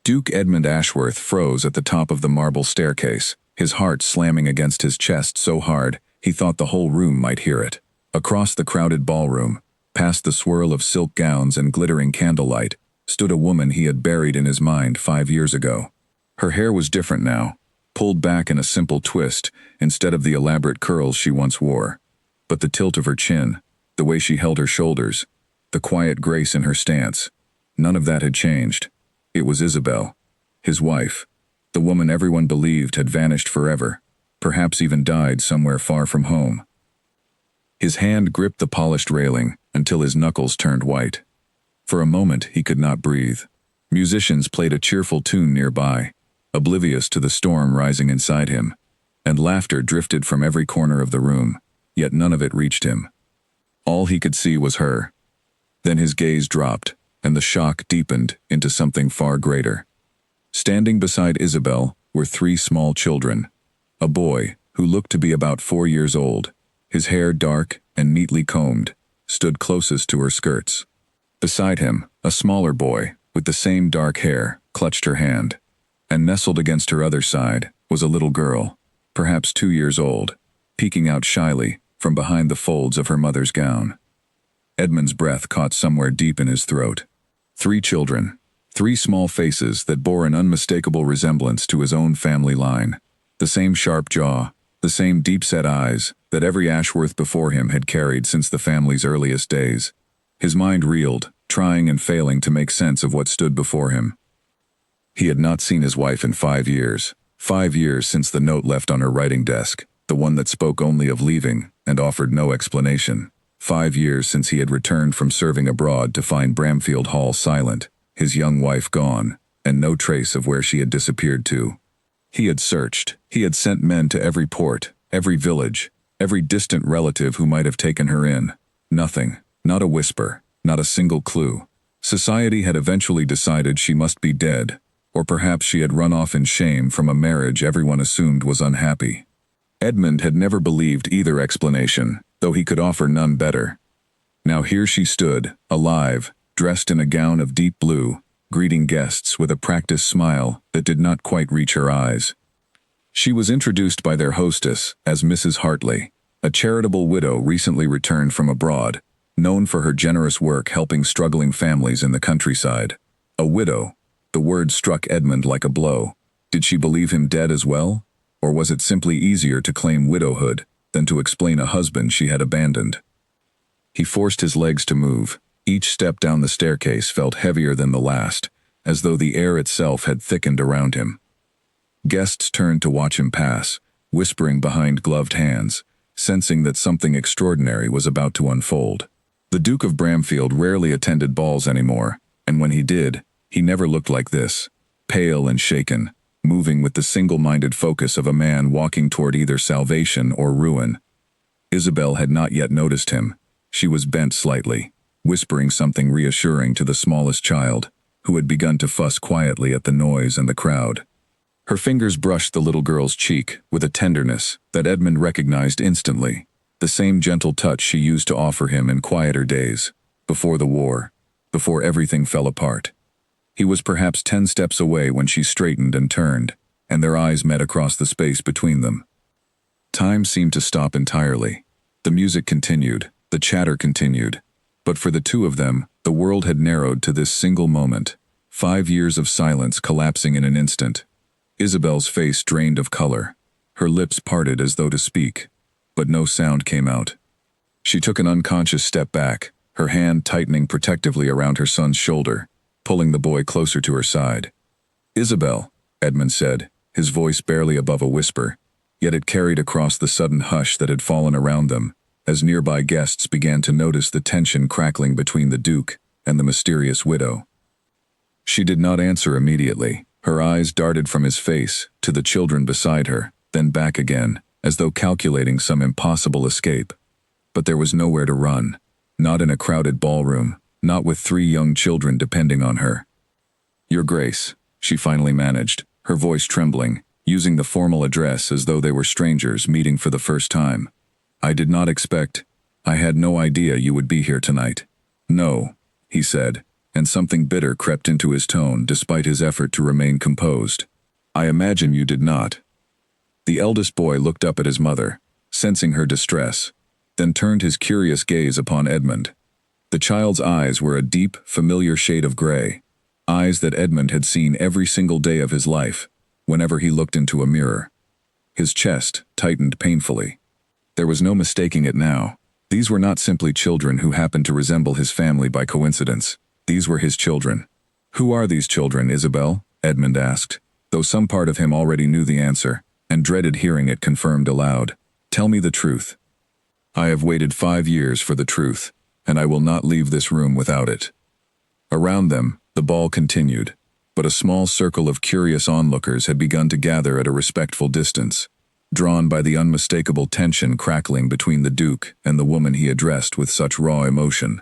Duke Edmund Ashworth froze at the top of the marble staircase, his heart slamming against his chest so hard he thought the whole room might hear it. Across the crowded ballroom, past the swirl of silk gowns and glittering candlelight, stood a woman he had buried in his mind 5 years ago. Her hair was different now, pulled back in a simple twist instead of the elaborate curls she once wore. But the tilt of her chin, the way she held her shoulders, the quiet grace in her stance, none of that had changed. It was Isabel, his wife, the woman everyone believed had vanished forever, perhaps even died somewhere far from home. His hand gripped the polished railing until his knuckles turned white. For a moment he could not breathe. Musicians played a cheerful tune nearby, oblivious to the storm rising inside him, and laughter drifted from every corner of the room, yet none of it reached him. All he could see was her. Then his gaze dropped, and the shock deepened into something far greater. Standing beside Isabel were 3 small children. A boy, who looked to be about 4 years old, his hair dark and neatly combed, stood closest to her skirts. Beside him, a smaller boy, with the same dark hair, clutched her hand. And nestled against her other side was a little girl, perhaps 2 years old, peeking out shyly from behind the folds of her mother's gown. Edmund's breath caught somewhere deep in his throat. 3 children, 3 small faces that bore an unmistakable resemblance to his own family line. The same sharp jaw, the same deep-set eyes that every Ashworth before him had carried since the family's earliest days. His mind reeled, trying and failing to make sense of what stood before him. He had not seen his wife in 5 years. 5 years since the note left on her writing desk, the one that spoke only of leaving and offered no explanation. 5 years since he had returned from serving abroad to find Bramfield Hall silent, his young wife gone, and no trace of where she had disappeared to. He had searched. He had sent men to every port, every village, every distant relative who might have taken her in. Nothing, not a whisper, not a single clue. Society had eventually decided she must be dead, or perhaps she had run off in shame from a marriage everyone assumed was unhappy. Edmund had never believed either explanation, though he could offer none better. Now here she stood, alive, dressed in a gown of deep blue, greeting guests with a practiced smile that did not quite reach her eyes. She was introduced by their hostess as Mrs. Hartley, a charitable widow recently returned from abroad, known for her generous work helping struggling families in the countryside. A widow. The word struck Edmund like a blow. Did she believe him dead as well? Or was it simply easier to claim widowhood than to explain a husband she had abandoned? He forced his legs to move. Each step down the staircase felt heavier than the last, as though the air itself had thickened around him. Guests turned to watch him pass, whispering behind gloved hands, sensing that something extraordinary was about to unfold. The Duke of Bramfield rarely attended balls anymore, and when he did, he never looked like this, pale and shaken, moving with the single-minded focus of a man walking toward either salvation or ruin. Isabel had not yet noticed him. She was bent slightly, whispering something reassuring to the smallest child, who had begun to fuss quietly at the noise and the crowd. Her fingers brushed the little girl's cheek with a tenderness that Edmund recognized instantly, the same gentle touch she used to offer him in quieter days, before the war, before everything fell apart. He was perhaps 10 steps away when she straightened and turned, and their eyes met across the space between them. Time seemed to stop entirely. The music continued, the chatter continued, but for the two of them, the world had narrowed to this single moment, 5 years of silence collapsing in an instant. Isabel's face drained of color, her lips parted as though to speak, but no sound came out. She took an unconscious step back, her hand tightening protectively around her son's shoulder, pulling the boy closer to her side. "Isabel," Edmund said, his voice barely above a whisper, yet it carried across the sudden hush that had fallen around them, as nearby guests began to notice the tension crackling between the Duke and the mysterious widow. She did not answer immediately. Her eyes darted from his face to the children beside her, then back again, as though calculating some impossible escape. But there was nowhere to run, not in a crowded ballroom, not with 3 young children depending on her. "Your Grace," she finally managed, her voice trembling, using the formal address as though they were strangers meeting for the first time. "I had no idea you would be here tonight." "No," he said, and something bitter crept into his tone despite his effort to remain composed. "I imagine you did not." The eldest boy looked up at his mother, sensing her distress, then turned his curious gaze upon Edmund. The child's eyes were a deep, familiar shade of gray, eyes that Edmund had seen every single day of his life, whenever he looked into a mirror. His chest tightened painfully. There was no mistaking it now. These were not simply children who happened to resemble his family by coincidence. These were his children. "Who are these children, Isabel?" Edmund asked, though some part of him already knew the answer, and dreaded hearing it confirmed aloud. "Tell me the truth." "I have waited 5 years for the truth, and I will not leave this room without it." Around them, the ball continued, but a small circle of curious onlookers had begun to gather at a respectful distance, drawn by the unmistakable tension crackling between the Duke and the woman he addressed with such raw emotion.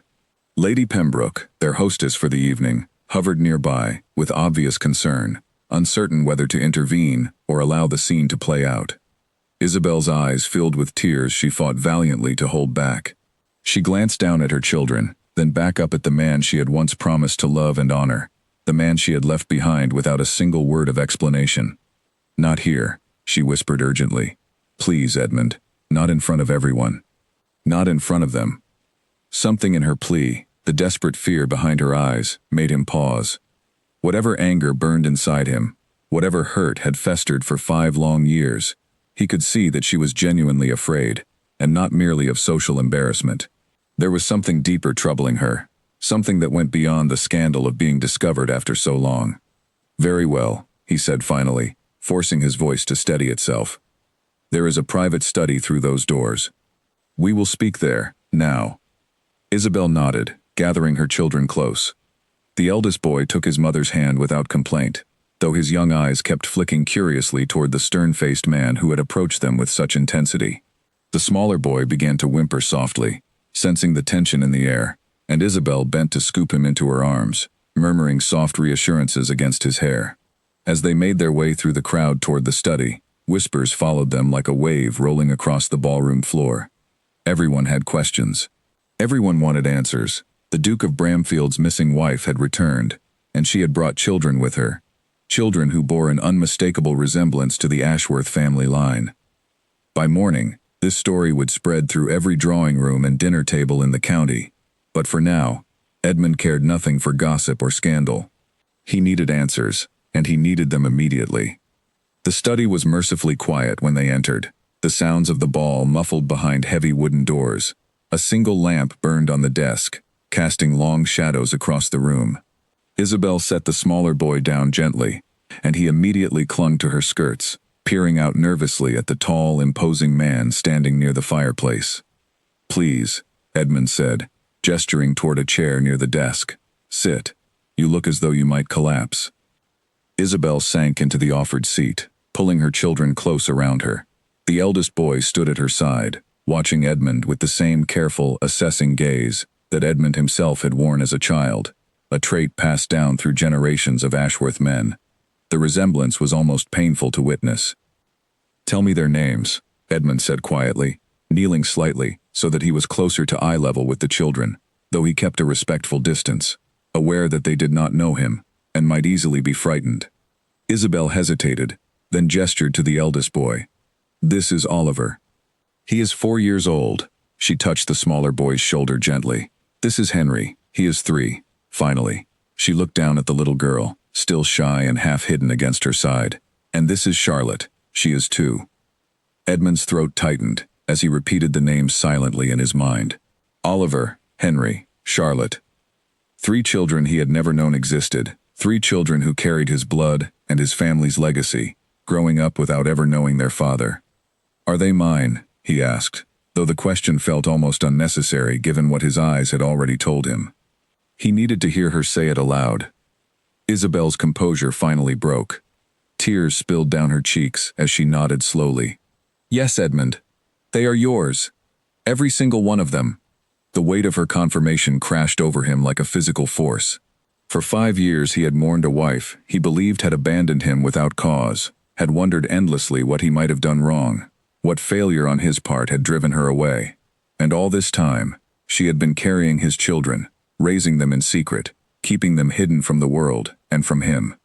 Lady Pembroke, their hostess for the evening, hovered nearby, with obvious concern, uncertain whether to intervene or allow the scene to play out. Isabel's eyes filled with tears she fought valiantly to hold back. She glanced down at her children, then back up at the man she had once promised to love and honor, the man she had left behind without a single word of explanation. "Not here," she whispered urgently. "Please, Edmund, not in front of everyone. Not in front of them." Something in her plea, the desperate fear behind her eyes, made him pause. Whatever anger burned inside him, whatever hurt had festered for 5 long years, he could see that she was genuinely afraid, and not merely of social embarrassment. There was something deeper troubling her, something that went beyond the scandal of being discovered after so long. "Very well," he said finally, forcing his voice to steady itself. "There is a private study through those doors. We will speak there, now." Isabel nodded, gathering her children close. The eldest boy took his mother's hand without complaint, though his young eyes kept flicking curiously toward the stern-faced man who had approached them with such intensity. The smaller boy began to whimper softly, sensing the tension in the air, and Isabel bent to scoop him into her arms, murmuring soft reassurances against his hair. As they made their way through the crowd toward the study, whispers followed them like a wave rolling across the ballroom floor. Everyone had questions. Everyone wanted answers. The Duke of Bramfield's missing wife had returned, and she had brought children with her, children who bore an unmistakable resemblance to the Ashworth family line. By morning, this story would spread through every drawing room and dinner table in the county, but for now, Edmund cared nothing for gossip or scandal. He needed answers, and he needed them immediately. The study was mercifully quiet when they entered, the sounds of the ball muffled behind heavy wooden doors. A single lamp burned on the desk, casting long shadows across the room. Isabel set the smaller boy down gently, and he immediately clung to her skirts, peering out nervously at the tall, imposing man standing near the fireplace. "Please," Edmund said, gesturing toward a chair near the desk. "Sit. You look as though you might collapse." Isabel sank into the offered seat, pulling her children close around her. The eldest boy stood at her side, watching Edmund with the same careful, assessing gaze that Edmund himself had worn as a child, a trait passed down through generations of Ashworth men. The resemblance was almost painful to witness. "Tell me their names," Edmund said quietly, kneeling slightly so that he was closer to eye level with the children, though he kept a respectful distance, aware that they did not know him and might easily be frightened. Isabel hesitated, then gestured to the eldest boy. "This is Oliver. He is 4 years old." She touched the smaller boy's shoulder gently. "This is Henry. He is 3. Finally, she looked down at the little girl, still shy and half hidden against her side. "And this is Charlotte. She is 2. Edmund's throat tightened as he repeated the names silently in his mind. Oliver, Henry, Charlotte. 3 children he had never known existed, 3 children who carried his blood and his family's legacy, growing up without ever knowing their father. "Are they mine?" he asked, though the question felt almost unnecessary given what his eyes had already told him. He needed to hear her say it aloud. Isabel's composure finally broke. Tears spilled down her cheeks as she nodded slowly. "Yes, Edmund. They are yours. Every single one of them." The weight of her confirmation crashed over him like a physical force. For 5 years he had mourned a wife he believed had abandoned him without cause, had wondered endlessly what he might have done wrong, what failure on his part had driven her away. And all this time, she had been carrying his children, raising them in secret, keeping them hidden from the world and from him.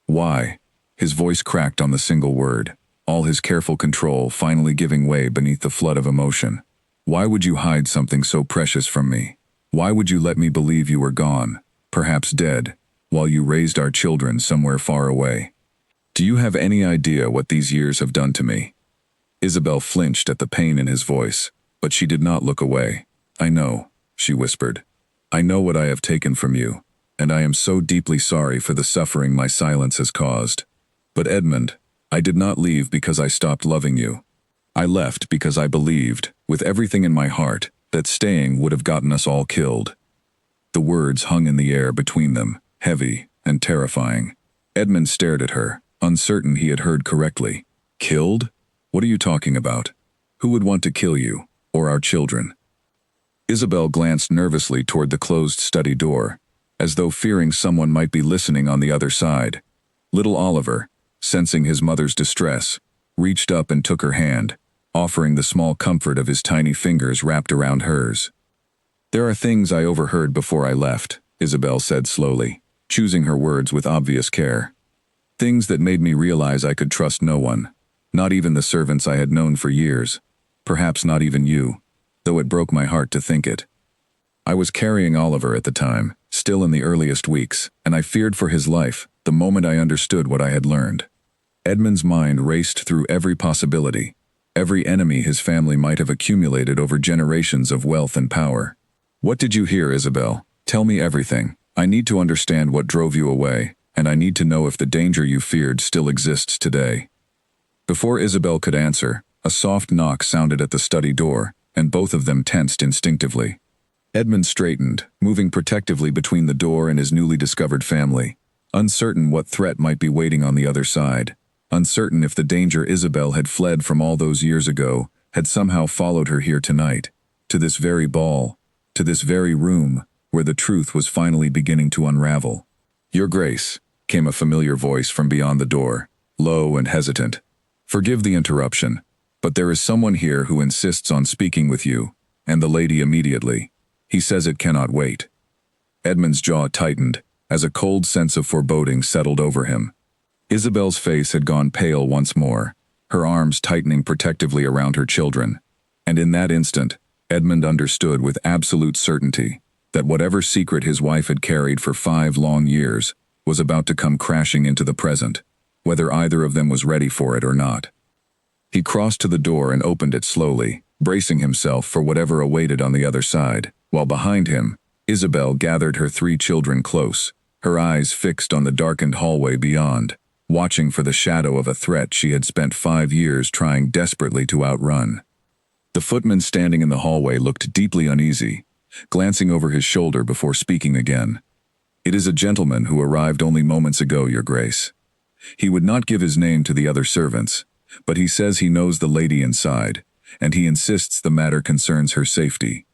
Why? His voice cracked on the single word, all his careful control finally giving way beneath the flood of emotion. Why would you hide something so precious from me? Why would you let me believe you were gone, perhaps dead, while you raised our children somewhere far away? Do you have any idea what these years have done to me? Isabel flinched at the pain in his voice, but she did not look away. I know, she whispered. I know what I have taken from you, and I am so deeply sorry for the suffering my silence has caused. But Edmund, I did not leave because I stopped loving you. I left because I believed, with everything in my heart, that staying would have gotten us all killed. The words hung in the air between them, heavy and terrifying. Edmund stared at her, uncertain he had heard correctly. Killed? What are you talking about? Who would want to kill you, or our children? Isabel glanced nervously toward the closed study door, as though fearing someone might be listening on the other side. Little Oliver, sensing his mother's distress, reached up and took her hand, offering the small comfort of his tiny fingers wrapped around hers. There are things I overheard before I left, Isabel said slowly, choosing her words with obvious care. Things that made me realize I could trust no one, not even the servants I had known for years, perhaps not even you, though it broke my heart to think it. I was carrying Oliver at the time, still in the earliest weeks, and I feared for his life the moment I understood what I had learned. Edmund's mind raced through every possibility, every enemy his family might have accumulated over generations of wealth and power. What did you hear, Isabel? Tell me everything. I need to understand what drove you away, and I need to know if the danger you feared still exists today. Before Isabel could answer, a soft knock sounded at the study door, and both of them tensed instinctively. Edmund straightened, moving protectively between the door and his newly discovered family, uncertain what threat might be waiting on the other side, uncertain if the danger Isabel had fled from all those years ago had somehow followed her here tonight, to this very ball, to this very room, where the truth was finally beginning to unravel. Your Grace, came a familiar voice from beyond the door, low and hesitant. Forgive the interruption, but there is someone here who insists on speaking with you, and the lady immediately. He says it cannot wait. Edmund's jaw tightened, as a cold sense of foreboding settled over him. Isabel's face had gone pale once more, her arms tightening protectively around her children, and in that instant, Edmund understood with absolute certainty that whatever secret his wife had carried for 5 long years was about to come crashing into the present, whether either of them was ready for it or not. He crossed to the door and opened it slowly, bracing himself for whatever awaited on the other side, while behind him, Isabel gathered her 3 children close, her eyes fixed on the darkened hallway beyond, watching for the shadow of a threat she had spent 5 years trying desperately to outrun. The footman standing in the hallway looked deeply uneasy, glancing over his shoulder before speaking again. It is a gentleman who arrived only moments ago, Your Grace. He would not give his name to the other servants, but he says he knows the lady inside, and he insists the matter concerns her safety.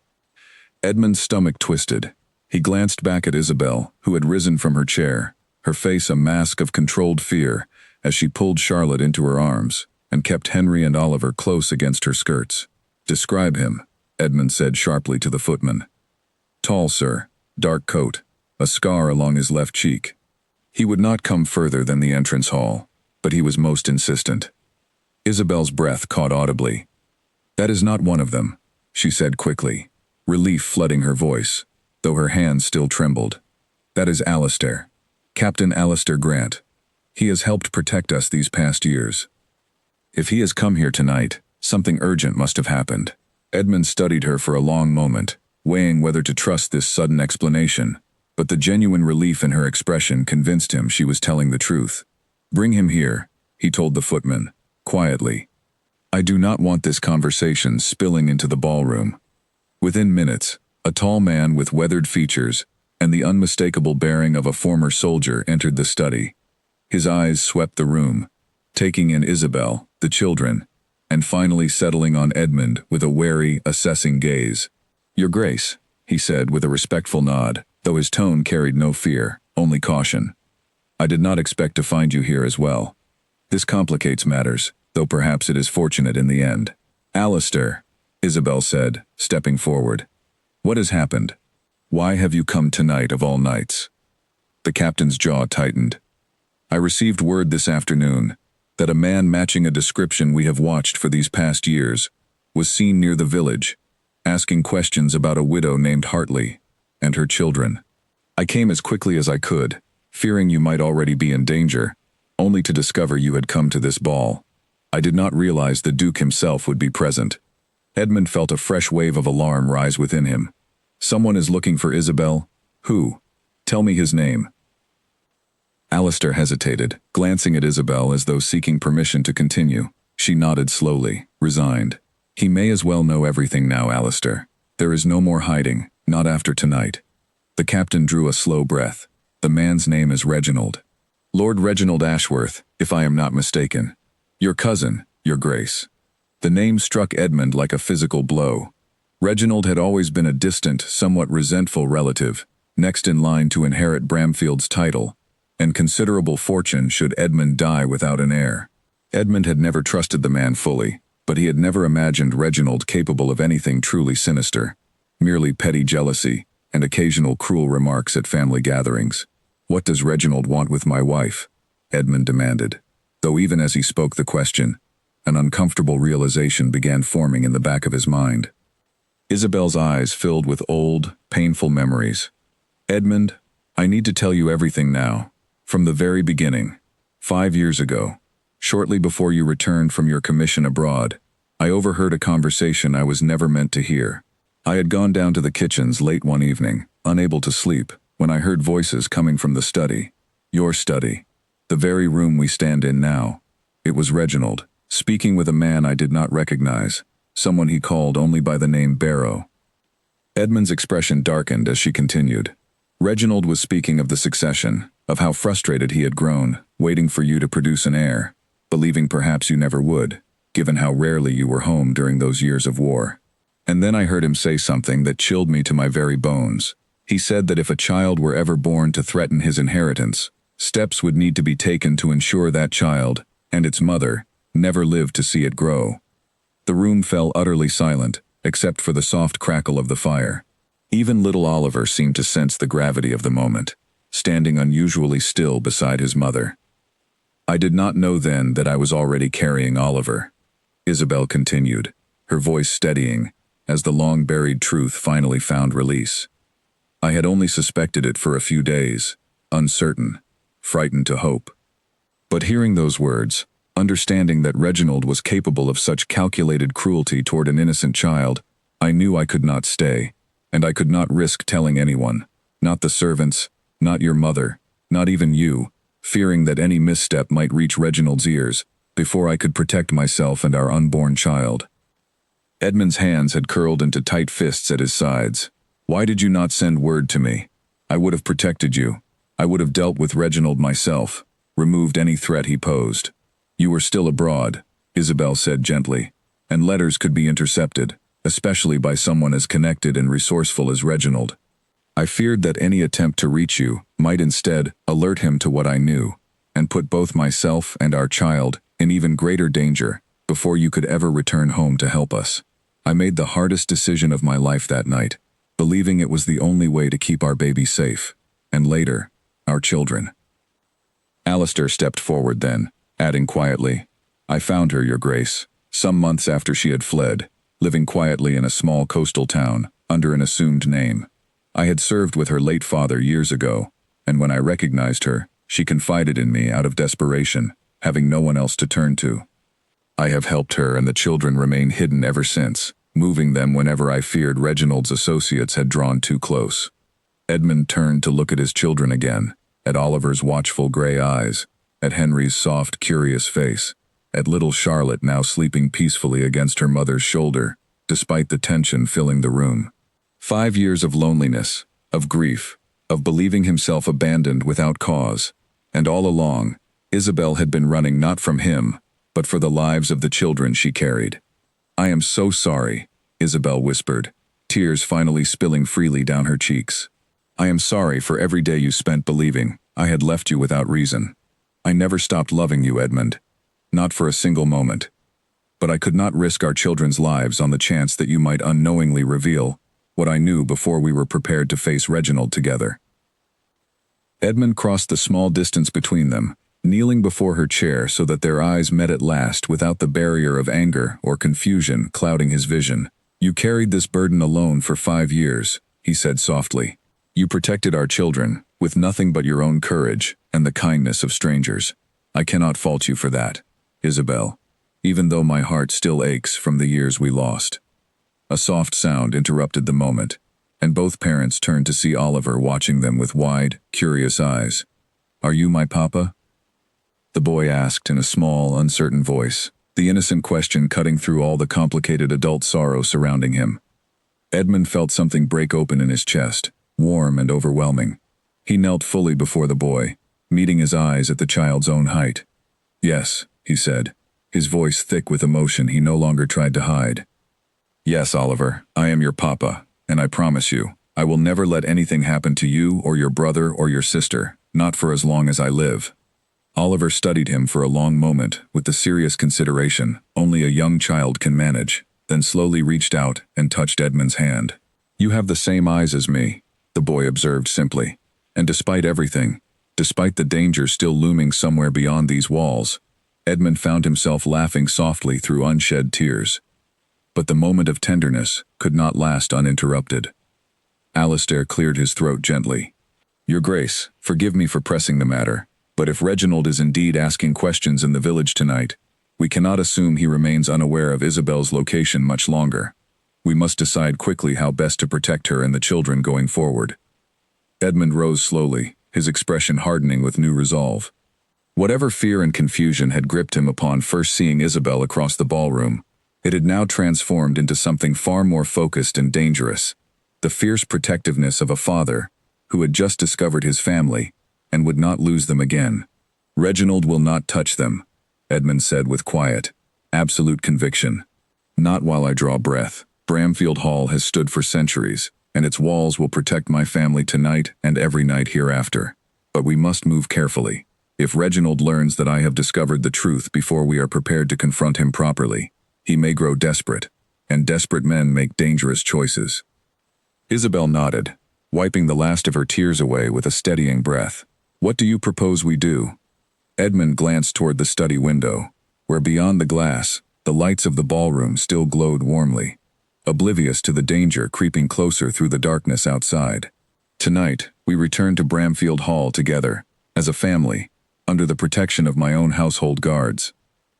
Edmund's stomach twisted. He glanced back at Isabel, who had risen from her chair, her face a mask of controlled fear, as she pulled Charlotte into her arms, and kept Henry and Oliver close against her skirts. Describe him, Edmund said sharply to the footman. Tall, sir, dark coat, a scar along his left cheek. He would not come further than the entrance hall, but he was most insistent. Isabel's breath caught audibly. That is not one of them, she said quickly, relief flooding her voice, though her hands still trembled. That is Alistair, Captain Alistair Grant. He has helped protect us these past years. If he has come here tonight, something urgent must have happened. Edmund studied her for a long moment, weighing whether to trust this sudden explanation, but the genuine relief in her expression convinced him she was telling the truth. Bring him here, he told the footman, quietly. I do not want this conversation spilling into the ballroom. Within minutes, a tall man with weathered features and the unmistakable bearing of a former soldier entered the study. His eyes swept the room, taking in Isabel, the children, and finally settling on Edmund with a wary, assessing gaze. Your Grace, he said with a respectful nod, though his tone carried no fear, only caution. I did not expect to find you here as well. This complicates matters, though perhaps it is fortunate in the end. Alistair, Isabel said, stepping forward. What has happened? Why have you come tonight of all nights? The captain's jaw tightened. I received word this afternoon that a man matching a description we have watched for these past years was seen near the village, asking questions about a widow named Hartley and her children. I came as quickly as I could, fearing you might already be in danger, only to discover you had come to this ball. I did not realize the Duke himself would be present. Edmund felt a fresh wave of alarm rise within him. Someone is looking for Isabel? Who? Tell me his name. Alistair hesitated, glancing at Isabel as though seeking permission to continue. She nodded slowly, resigned. He may as well know everything now, Alistair. There is no more hiding, not after tonight. The captain drew a slow breath. The man's name is Reginald. Lord Reginald Ashworth, if I am not mistaken. Your cousin, Your Grace. The name struck Edmund like a physical blow. Reginald had always been a distant, somewhat resentful relative, next in line to inherit Bramfield's title, and considerable fortune should Edmund die without an heir. Edmund had never trusted the man fully, but he had never imagined Reginald capable of anything truly sinister, merely petty jealousy and occasional cruel remarks at family gatherings. What does Reginald want with my wife? Edmund demanded, though even as he spoke the question, an uncomfortable realization began forming in the back of his mind. Isabel's eyes filled with old, painful memories. Edmund, I need to tell you everything now. From the very beginning. 5 years ago, shortly before you returned from your commission abroad, I overheard a conversation I was never meant to hear. I had gone down to the kitchens late one evening, unable to sleep, when I heard voices coming from the study. Your study. The very room we stand in now. It was Reginald, speaking with a man I did not recognize, someone he called only by the name Barrow. Edmund's expression darkened as she continued. Reginald was speaking of the succession, of how frustrated he had grown, waiting for you to produce an heir, believing perhaps you never would, given how rarely you were home during those years of war. And then I heard him say something that chilled me to my very bones. He said that if a child were ever born to threaten his inheritance, steps would need to be taken to ensure that child, and its mother, never lived to see it grow. The room fell utterly silent, except for the soft crackle of the fire. Even little Oliver seemed to sense the gravity of the moment, standing unusually still beside his mother. I did not know then that I was already carrying Oliver. Isabel continued, her voice steadying, as the long-buried truth finally found release. I had only suspected it for a few days, uncertain, frightened to hope. But hearing those words, understanding that Reginald was capable of such calculated cruelty toward an innocent child, I knew I could not stay, and I could not risk telling anyone, not the servants, not your mother, not even you, fearing that any misstep might reach Reginald's ears, before I could protect myself and our unborn child. Edmund's hands had curled into tight fists at his sides. Why did you not send word to me? I would have protected you. I would have dealt with Reginald myself, removed any threat he posed. You were still abroad, Isabel said gently, and letters could be intercepted, especially by someone as connected and resourceful as Reginald. I feared that any attempt to reach you might instead alert him to what I knew, and put both myself and our child in even greater danger before you could ever return home to help us. I made the hardest decision of my life that night, believing it was the only way to keep our baby safe, and later, our children. Alistair stepped forward then, adding quietly, I found her, Your Grace, some months after she had fled, living quietly in a small coastal town, under an assumed name. I had served with her late father years ago, and when I recognized her, she confided in me out of desperation, having no one else to turn to. I have helped her and the children remain hidden ever since, moving them whenever I feared Reginald's associates had drawn too close. Edmund turned to look at his children again, at Oliver's watchful gray eyes, at Henry's soft, curious face, at little Charlotte now sleeping peacefully against her mother's shoulder, despite the tension filling the room. 5 years of loneliness, of grief, of believing himself abandoned without cause, and all along, Isabel had been running not from him, but for the lives of the children she carried. I am so sorry, Isabel whispered, tears finally spilling freely down her cheeks. I am sorry for every day you spent believing I had left you without reason. I never stopped loving you, Edmund. Not for a single moment. But I could not risk our children's lives on the chance that you might unknowingly reveal what I knew before we were prepared to face Reginald together. Edmund crossed the small distance between them, kneeling before her chair so that their eyes met at last without the barrier of anger or confusion clouding his vision. "You carried this burden alone for 5 years," he said softly. "You protected our children, with nothing but your own courage and the kindness of strangers. I cannot fault you for that, Isabel, even though my heart still aches from the years we lost." A soft sound interrupted the moment, and both parents turned to see Oliver watching them with wide, curious eyes. "Are you my papa?" the boy asked in a small, uncertain voice, the innocent question cutting through all the complicated adult sorrow surrounding him. Edmund felt something break open in his chest, warm and overwhelming. He knelt fully before the boy, meeting his eyes at the child's own height. "Yes," he said, his voice thick with emotion he no longer tried to hide. "Yes, Oliver, I am your papa, and I promise you, I will never let anything happen to you or your brother or your sister, not for as long as I live." Oliver studied him for a long moment with the serious consideration only a young child can manage, then slowly reached out and touched Edmund's hand. "You have the same eyes as me," the boy observed simply, and despite everything, despite the danger still looming somewhere beyond these walls, Edmund found himself laughing softly through unshed tears. But the moment of tenderness could not last uninterrupted. Alistair cleared his throat gently. "Your Grace, forgive me for pressing the matter, but if Reginald is indeed asking questions in the village tonight, we cannot assume he remains unaware of Isabel's location much longer. We must decide quickly how best to protect her and the children going forward." Edmund rose slowly, his expression hardening with new resolve. Whatever fear and confusion had gripped him upon first seeing Isabel across the ballroom, it had now transformed into something far more focused and dangerous, the fierce protectiveness of a father who had just discovered his family and would not lose them again. "Reginald will not touch them," Edmund said with quiet, absolute conviction. "Not while I draw breath. Bramfield Hall has stood for centuries, and its walls will protect my family tonight and every night hereafter. But we must move carefully. If Reginald learns that I have discovered the truth before we are prepared to confront him properly, he may grow desperate, and desperate men make dangerous choices." Isabel nodded, wiping the last of her tears away with a steadying breath. "What do you propose we do?" Edmund glanced toward the study window, where beyond the glass, the lights of the ballroom still glowed warmly, oblivious to the danger creeping closer through the darkness outside. "Tonight, we return to Bramfield Hall together, as a family, under the protection of my own household guards.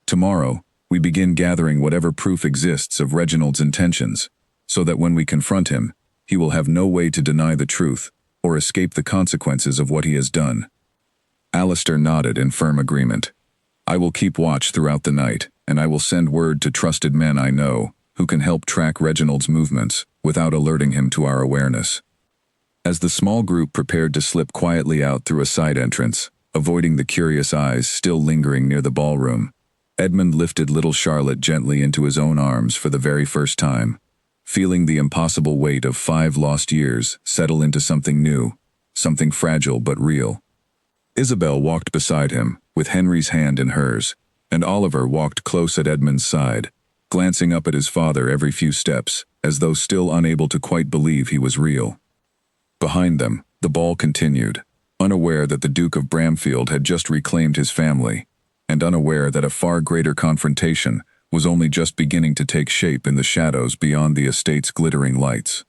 Tomorrow, we begin gathering whatever proof exists of Reginald's intentions, so that when we confront him, he will have no way to deny the truth or escape the consequences of what he has done." Alistair nodded in firm agreement. "I will keep watch throughout the night, and I will send word to trusted men I know who can help track Reginald's movements without alerting him to our awareness." As the small group prepared to slip quietly out through a side entrance, avoiding the curious eyes still lingering near the ballroom, Edmund lifted little Charlotte gently into his own arms for the very first time, feeling the impossible weight of 5 lost years settle into something new, something fragile but real. Isabel walked beside him, with Henry's hand in hers, and Oliver walked close at Edmund's side, glancing up at his father every few steps, as though still unable to quite believe he was real. Behind them, the ball continued, unaware that the Duke of Bramfield had just reclaimed his family, and unaware that a far greater confrontation was only just beginning to take shape in the shadows beyond the estate's glittering lights.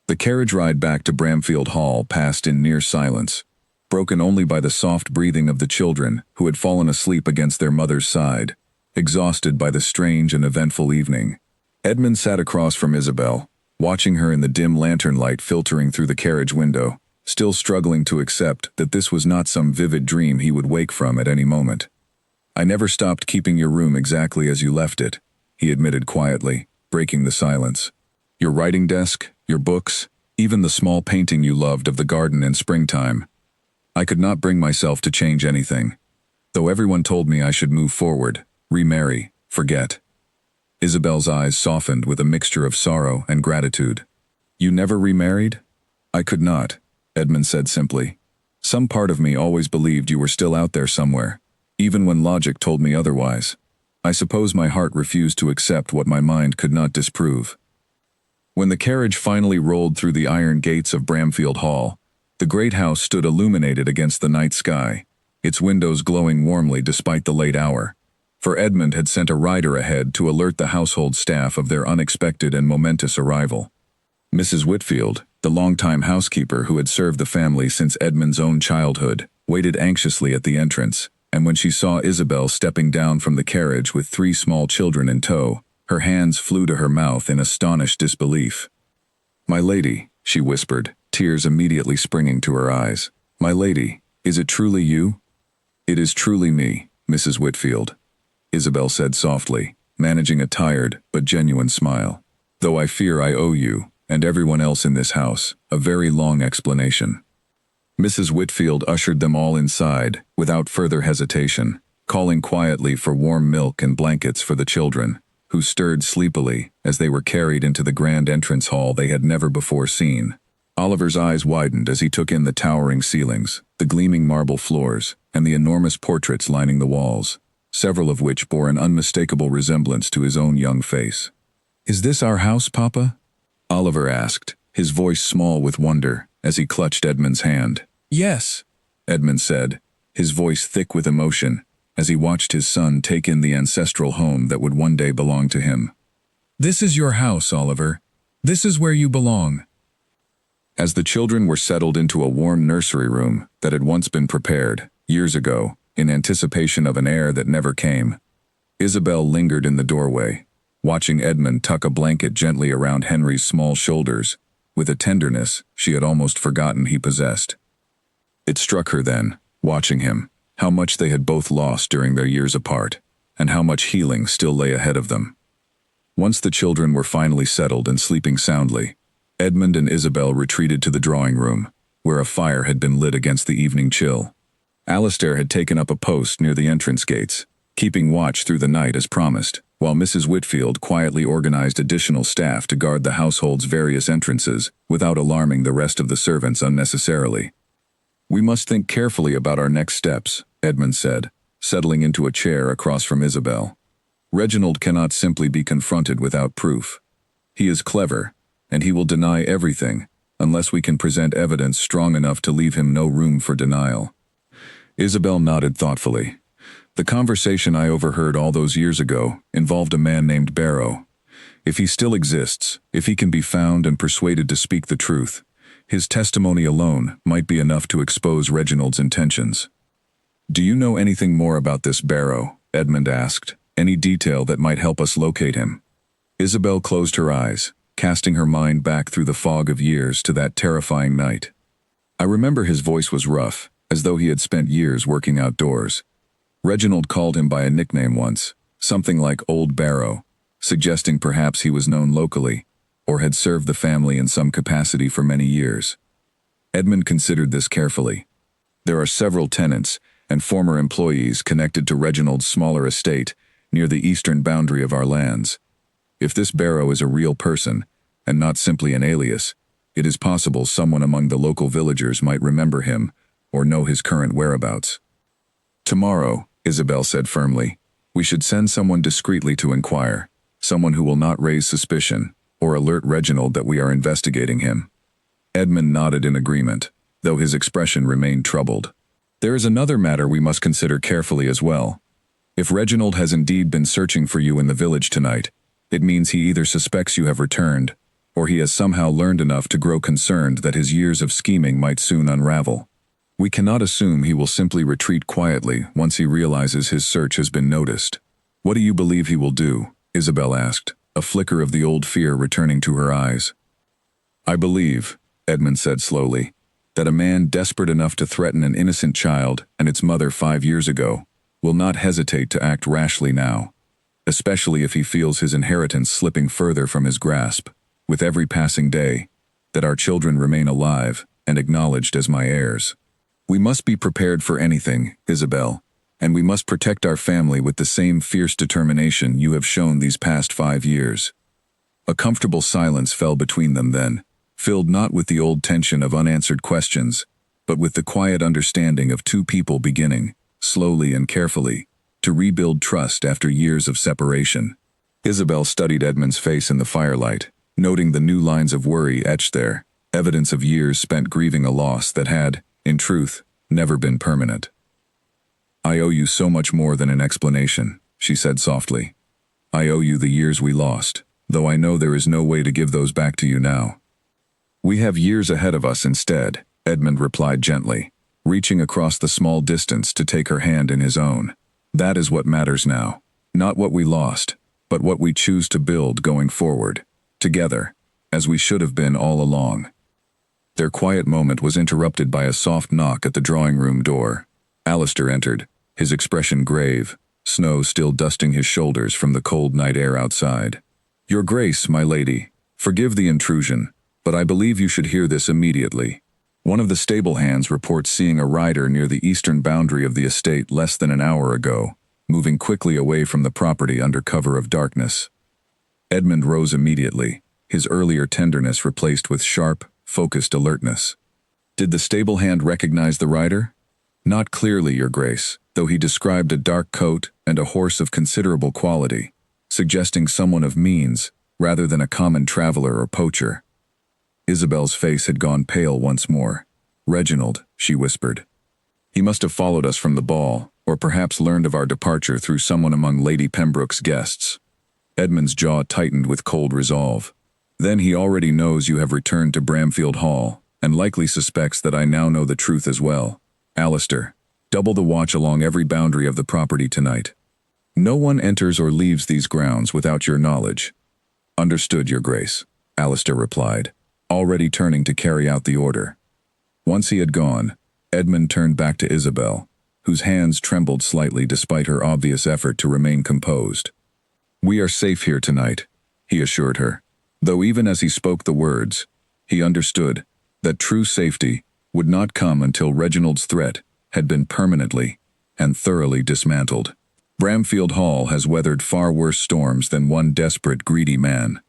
The carriage ride back to Bramfield Hall passed in near silence, broken only by the soft breathing of the children who had fallen asleep against their mother's side, exhausted by the strange and eventful evening. Edmund sat across from Isabel, watching her in the dim lantern light filtering through the carriage window, still struggling to accept that this was not some vivid dream he would wake from at any moment. "I never stopped keeping your room exactly as you left it," he admitted quietly, breaking the silence. "Your writing desk, your books, even the small painting you loved of the garden in springtime. I could not bring myself to change anything, though everyone told me I should move forward, remarry, forget." Isabel's eyes softened with a mixture of sorrow and gratitude. "You never remarried?" "I could not," Edmund said simply. "Some part of me always believed you were still out there somewhere, even when logic told me otherwise. I suppose my heart refused to accept what my mind could not disprove." When the carriage finally rolled through the iron gates of Bramfield Hall, The great house stood illuminated against the night sky, its windows glowing warmly despite the late hour, for Edmund had sent a rider ahead to alert the household staff of their unexpected and momentous arrival. Mrs. Whitfield, the longtime housekeeper who had served the family since Edmund's own childhood, waited anxiously at the entrance, and when she saw Isabel stepping down from the carriage with 3 small children in tow, her hands flew to her mouth in astonished disbelief. "My lady," she whispered, tears immediately springing to her eyes. "My lady, is it truly you?" "It is truly me, Mrs. Whitfield," Isabel said softly, managing a tired but genuine smile. "Though I fear I owe you, and everyone else in this house, a very long explanation." Mrs. Whitfield ushered them all inside, without further hesitation, calling quietly for warm milk and blankets for the children, who stirred sleepily as they were carried into the grand entrance hall they had never before seen. Oliver's eyes widened as he took in the towering ceilings, the gleaming marble floors, and the enormous portraits lining the walls, several of which bore an unmistakable resemblance to his own young face. "Is this our house, Papa?" Oliver asked, his voice small with wonder, as he clutched Edmund's hand. "Yes," Edmund said, his voice thick with emotion, as he watched his son take in the ancestral home that would one day belong to him. "This is your house, Oliver. This is where you belong." As the children were settled into a warm nursery room that had once been prepared, years ago, in anticipation of an heir that never came, Isabel lingered in the doorway, watching Edmund tuck a blanket gently around Henry's small shoulders, with a tenderness she had almost forgotten he possessed. It struck her then, watching him, how much they had both lost during their years apart, and how much healing still lay ahead of them. Once the children were finally settled and sleeping soundly, Edmund and Isabel retreated to the drawing room, where a fire had been lit against the evening chill. Alistair had taken up a post near the entrance gates, keeping watch through the night as promised, while Mrs. Whitfield quietly organized additional staff to guard the household's various entrances without alarming the rest of the servants unnecessarily. "We must think carefully about our next steps," Edmund said, settling into a chair across from Isabel. "Reginald cannot simply be confronted without proof. He is clever, and he will deny everything, unless we can present evidence strong enough to leave him no room for denial." Isabel nodded thoughtfully. "The conversation I overheard all those years ago involved a man named Barrow. If he still exists, if he can be found and persuaded to speak the truth, his testimony alone might be enough to expose Reginald's intentions." "Do you know anything more about this Barrow?" Edmund asked. "Any detail that might help us locate him?" Isabel closed her eyes, casting her mind back through the fog of years to that terrifying night. "I remember his voice was rough, as though he had spent years working outdoors. Reginald called him by a nickname once, something like Old Barrow, suggesting perhaps he was known locally, or had served the family in some capacity for many years." Edmund considered this carefully. "There are several tenants and former employees connected to Reginald's smaller estate near the eastern boundary of our lands. If this Barrow is a real person, and not simply an alias, it is possible someone among the local villagers might remember him or know his current whereabouts." "Tomorrow," Isabel said firmly, "we should send someone discreetly to inquire, someone who will not raise suspicion or alert Reginald that we are investigating him." Edmund nodded in agreement, though his expression remained troubled. "There is another matter we must consider carefully as well. If Reginald has indeed been searching for you in the village tonight, it means he either suspects you have returned, or he has somehow learned enough to grow concerned that his years of scheming might soon unravel. We cannot assume he will simply retreat quietly once he realizes his search has been noticed." "What do you believe he will do?" Isabel asked, a flicker of the old fear returning to her eyes. "I believe," Edmund said slowly, "that a man desperate enough to threaten an innocent child and its mother 5 years ago will not hesitate to act rashly now, especially if he feels his inheritance slipping further from his grasp, with every passing day, that our children remain alive and acknowledged as my heirs. We must be prepared for anything, Isabel, and we must protect our family with the same fierce determination you have shown these past 5 years." A comfortable silence fell between them then, filled not with the old tension of unanswered questions, but with the quiet understanding of two people beginning, slowly and carefully, to rebuild trust after years of separation. Isabel studied Edmund's face in the firelight, noting the new lines of worry etched there, evidence of years spent grieving a loss that had, in truth, never been permanent. "I owe you so much more than an explanation," she said softly. "I owe you the years we lost, though I know there is no way to give those back to you now." "We have years ahead of us instead," Edmund replied gently, reaching across the small distance to take her hand in his own. "That is what matters now. Not what we lost, but what we choose to build going forward, together, as we should have been all along." Their quiet moment was interrupted by a soft knock at the drawing-room door. Alistair entered, his expression grave, snow still dusting his shoulders from the cold night air outside. "Your Grace, my lady, forgive the intrusion, but I believe you should hear this immediately. One of the stable hands reports seeing a rider near the eastern boundary of the estate less than an hour ago, moving quickly away from the property under cover of darkness." Edmund rose immediately, his earlier tenderness replaced with sharp, focused alertness. "Did the stable hand recognize the rider?" "Not clearly, Your Grace, though he described a dark coat and a horse of considerable quality, suggesting someone of means rather than a common traveler or poacher." Isabel's face had gone pale once more. "Reginald," she whispered. "He must have followed us from the ball, or perhaps learned of our departure through someone among Lady Pembroke's guests." Edmund's jaw tightened with cold resolve. "Then he already knows you have returned to Bramfield Hall, and likely suspects that I now know the truth as well. Alistair, double the watch along every boundary of the property tonight. No one enters or leaves these grounds without your knowledge." "Understood, Your Grace," Alistair replied, already turning to carry out the order. Once he had gone, Edmund turned back to Isabel, whose hands trembled slightly despite her obvious effort to remain composed. "We are safe here tonight," he assured her, though even as he spoke the words, he understood that true safety would not come until Reginald's threat had been permanently and thoroughly dismantled. "Bramfield Hall has weathered far worse storms than one desperate, greedy man."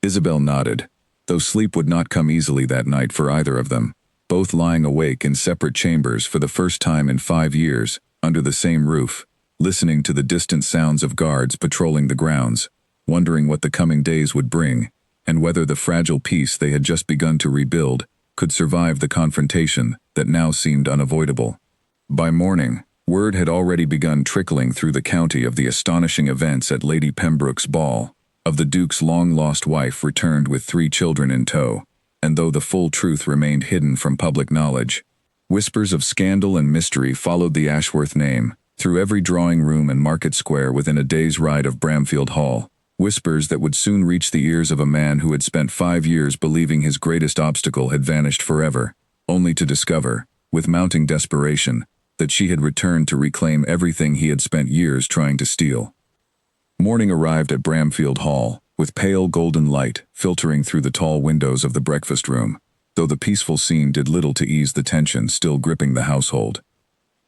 Isabel nodded, though sleep would not come easily that night for either of them, both lying awake in separate chambers for the first time in 5 years, under the same roof, listening to the distant sounds of guards patrolling the grounds, wondering what the coming days would bring, and whether the fragile peace they had just begun to rebuild could survive the confrontation that now seemed unavoidable. By morning, word had already begun trickling through the county of the astonishing events at Lady Pembroke's ball, of the Duke's long-lost wife returned with 3 children in tow, and though the full truth remained hidden from public knowledge, whispers of scandal and mystery followed the Ashworth name through every drawing room and market square within a day's ride of Bramfield Hall, whispers that would soon reach the ears of a man who had spent 5 years believing his greatest obstacle had vanished forever, only to discover, with mounting desperation, that she had returned to reclaim everything he had spent years trying to steal. Morning arrived at Bramfield Hall, with pale golden light filtering through the tall windows of the breakfast room, though the peaceful scene did little to ease the tension still gripping the household.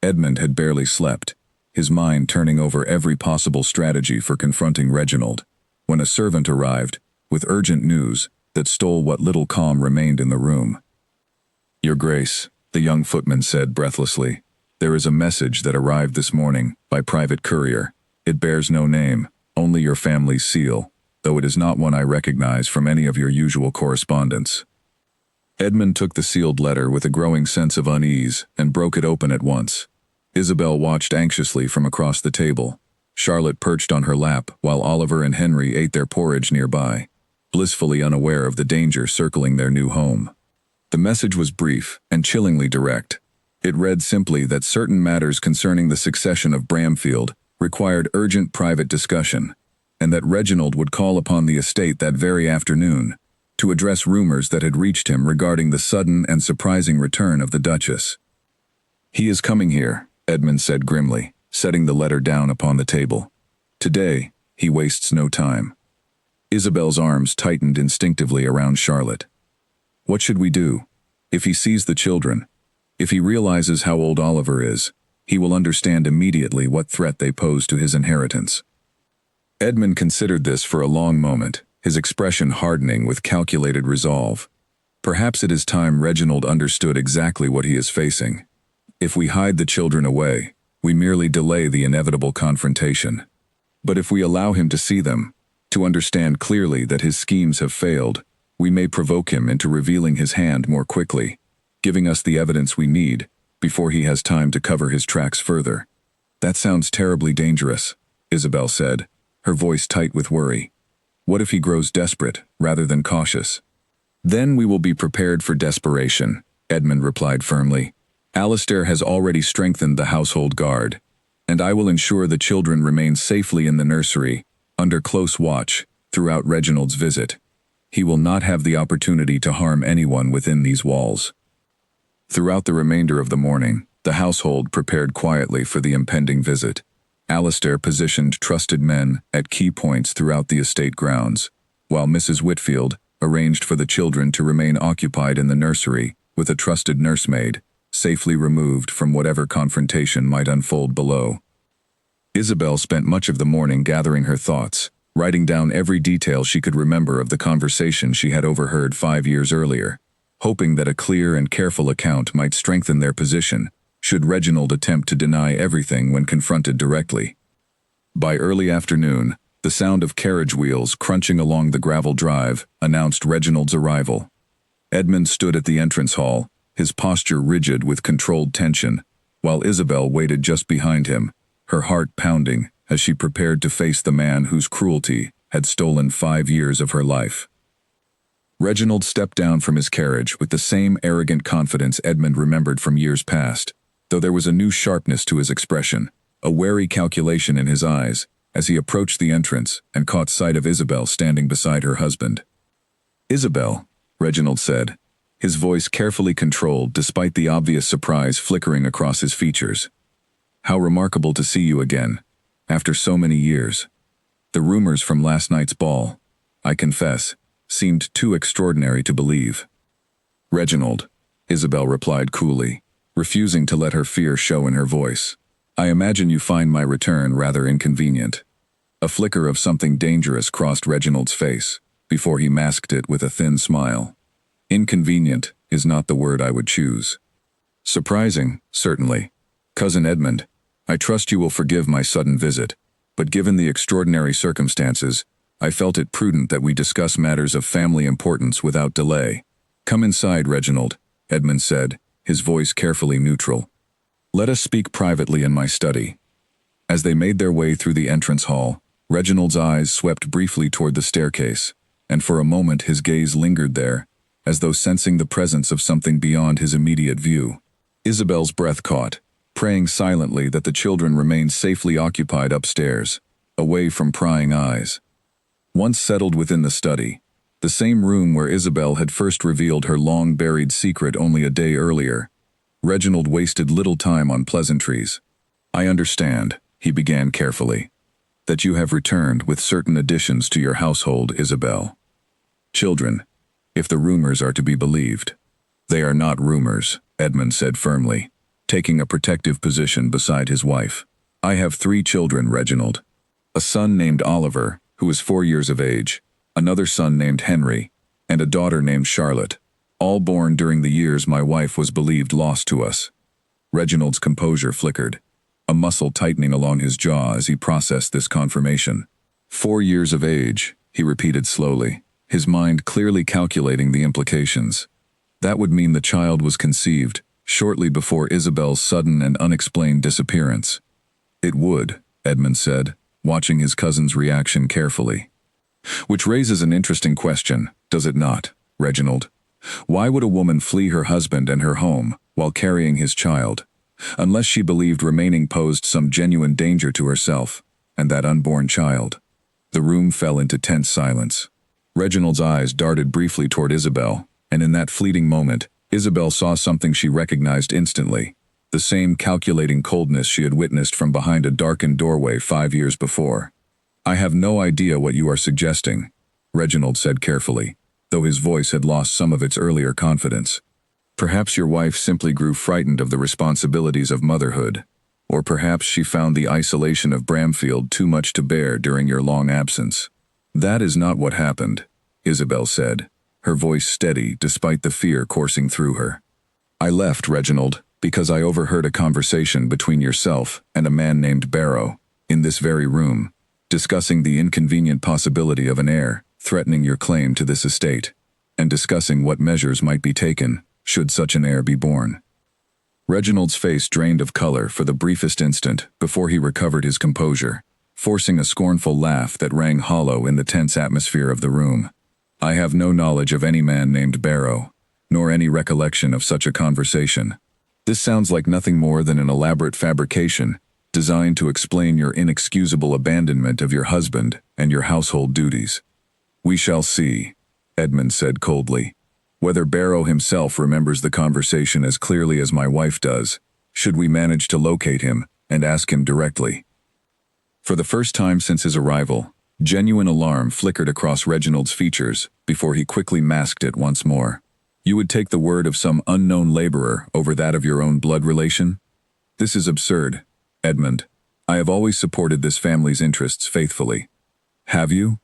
Edmund had barely slept, his mind turning over every possible strategy for confronting Reginald, when a servant arrived, with urgent news that stole what little calm remained in the room. "Your Grace," the young footman said breathlessly, "there is a message that arrived this morning, by private courier. It bears no name, only your family's seal, though it is not one I recognize from any of your usual correspondence." Edmund took the sealed letter with a growing sense of unease and broke it open at once. Isabel watched anxiously from across the table. Charlotte perched on her lap while Oliver and Henry ate their porridge nearby, blissfully unaware of the danger circling their new home. The message was brief and chillingly direct. It read simply that certain matters concerning the succession of Bramfield required urgent private discussion, and that Reginald would call upon the estate that very afternoon to address rumors that had reached him regarding the sudden and surprising return of the Duchess. "He is coming here," Edmund said grimly, setting the letter down upon the table. "Today, he wastes no time." Isabel's arms tightened instinctively around Charlotte. "What should we do? If he sees the children, if he realizes how old Oliver is, he will understand immediately what threat they pose to his inheritance." Edmund considered this for a long moment, his expression hardening with calculated resolve. Perhaps it is time Reginald understood exactly what he is facing. If we hide the children away, we merely delay the inevitable confrontation. But if we allow him to see them, to understand clearly that his schemes have failed, We may provoke him into revealing his hand more quickly, giving us the evidence we need before he has time to cover his tracks further. That sounds terribly dangerous, Isabel said, her voice tight with worry. What if he grows desperate rather than cautious? Then we will be prepared for desperation, Edmund replied firmly. Alistair has already strengthened the household guard, and I will ensure the children remain safely in the nursery, under close watch, throughout Reginald's visit. He will not have the opportunity to harm anyone within these walls. Throughout the remainder of the morning, the household prepared quietly for the impending visit. Alistair positioned trusted men at key points throughout the estate grounds, while Mrs. Whitfield arranged for the children to remain occupied in the nursery with a trusted nursemaid, safely removed from whatever confrontation might unfold below. Isabel spent much of the morning gathering her thoughts, writing down every detail she could remember of the conversation she had overheard 5 years earlier, hoping that a clear and careful account might strengthen their position should Reginald attempt to deny everything when confronted directly. By early afternoon, the sound of carriage wheels crunching along the gravel drive announced Reginald's arrival. Edmund stood at the entrance hall, his posture rigid with controlled tension, while Isabel waited just behind him, her heart pounding as she prepared to face the man whose cruelty had stolen 5 years of her life. Reginald stepped down from his carriage with the same arrogant confidence Edmund remembered from years past, though there was a new sharpness to his expression, a wary calculation in his eyes, as he approached the entrance and caught sight of Isabel standing beside her husband. "Isabel," Reginald said, his voice carefully controlled despite the obvious surprise flickering across his features. "How remarkable to see you again, after so many years. The rumors from last night's ball, I confess, seemed too extraordinary to believe." "Reginald," Isabel replied coolly, refusing to let her fear show in her voice. "I imagine you find my return rather inconvenient." A flicker of something dangerous crossed Reginald's face, before he masked it with a thin smile. "Inconvenient is not the word I would choose. Surprising, certainly. Cousin Edmund, I trust you will forgive my sudden visit, but given the extraordinary circumstances, I felt it prudent that we discuss matters of family importance without delay." "Come inside, Reginald," Edmund said, his voice carefully neutral. "Let us speak privately in my study." As they made their way through the entrance hall, Reginald's eyes swept briefly toward the staircase, and for a moment his gaze lingered there, as though sensing the presence of something beyond his immediate view. Isabel's breath caught, praying silently that the children remained safely occupied upstairs, away from prying eyes. Once settled within the study, the same room where Isabel had first revealed her long-buried secret only a day earlier, Reginald wasted little time on pleasantries. "I understand," he began carefully, "that you have returned with certain additions to your household, Isabel. Children, if the rumors are to be believed." "They are not rumors," Edmund said firmly, taking a protective position beside his wife. "I have 3 children, Reginald. A son named Oliver, who is 4 years of age, another son named Henry, and a daughter named Charlotte, all born during the years my wife was believed lost to us." Reginald's composure flickered, a muscle tightening along his jaw as he processed this confirmation. 4 years of age, he repeated slowly, his mind clearly calculating the implications. That would mean the child was conceived shortly before Isabel's sudden and unexplained disappearance. "It would," Edmund said, watching his cousin's reaction carefully. "Which raises an interesting question, does it not, Reginald? Why would a woman flee her husband and her home while carrying his child, unless she believed remaining posed some genuine danger to herself and that unborn child?" The room fell into tense silence. Reginald's eyes darted briefly toward Isabel, and in that fleeting moment, Isabel saw something she recognized instantly, the same calculating coldness she had witnessed from behind a darkened doorway 5 years before. "I have no idea what you are suggesting," Reginald said carefully, though his voice had lost some of its earlier confidence. "Perhaps your wife simply grew frightened of the responsibilities of motherhood, or perhaps she found the isolation of Bramfield too much to bear during your long absence." "That is not what happened," Isabel said, her voice steady despite the fear coursing through her. "I left, Reginald, because I overheard a conversation between yourself and a man named Barrow, in this very room, discussing the inconvenient possibility of an heir threatening your claim to this estate. and discussing what measures might be taken, should such an heir be born. Reginald's face drained of color for the briefest instant before he recovered his composure, forcing a scornful laugh that rang hollow in the tense atmosphere of the room. "I have no knowledge of any man named Barrow, nor any recollection of such a conversation. This sounds like nothing more than an elaborate fabrication designed to explain your inexcusable abandonment of your husband and your household duties." "We shall see," Edmund said coldly. "Whether Barrow himself remembers the conversation as clearly as my wife does, should we manage to locate him and ask him directly." For the first time since his arrival, genuine alarm flickered across Reginald's features before he quickly masked it once more. "You would take the word of some unknown laborer over that of your own blood relation? This is absurd, Edmund. I have always supported this family's interests faithfully." "Have you?"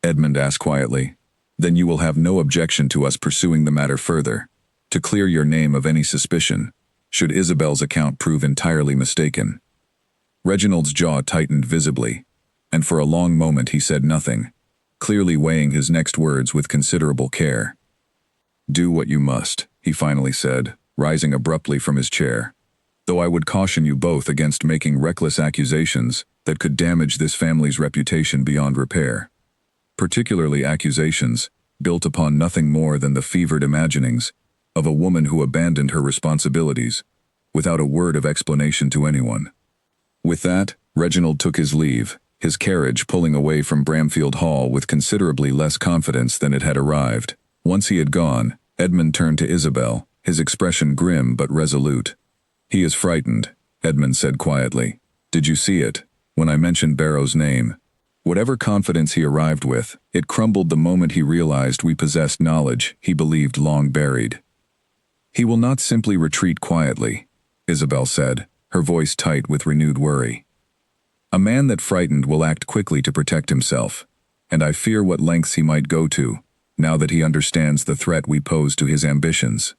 Edmund asked quietly. "Then you will have no objection to us pursuing the matter further, to clear your name of any suspicion, should Isabel's account prove entirely mistaken." Reginald's jaw tightened visibly, and for a long moment he said nothing, clearly weighing his next words with considerable care. "Do what you must," he finally said, rising abruptly from his chair. "Though I would caution you both against making reckless accusations that could damage this family's reputation beyond repair. Particularly accusations built upon nothing more than the fevered imaginings of a woman who abandoned her responsibilities without a word of explanation to anyone." With that, Reginald took his leave, his carriage pulling away from Bramfield Hall with considerably less confidence than it had arrived. Once he had gone, Edmund turned to Isabel, his expression grim but resolute. "He is frightened," Edmund said quietly. "Did you see it, when I mentioned Barrow's name? Whatever confidence he arrived with, it crumbled the moment he realized we possessed knowledge he believed long buried." "He will not simply retreat quietly," Isabel said, her voice tight with renewed worry. "A man that frightened will act quickly to protect himself, and I fear what lengths he might go to, now that he understands the threat we pose to his ambitions."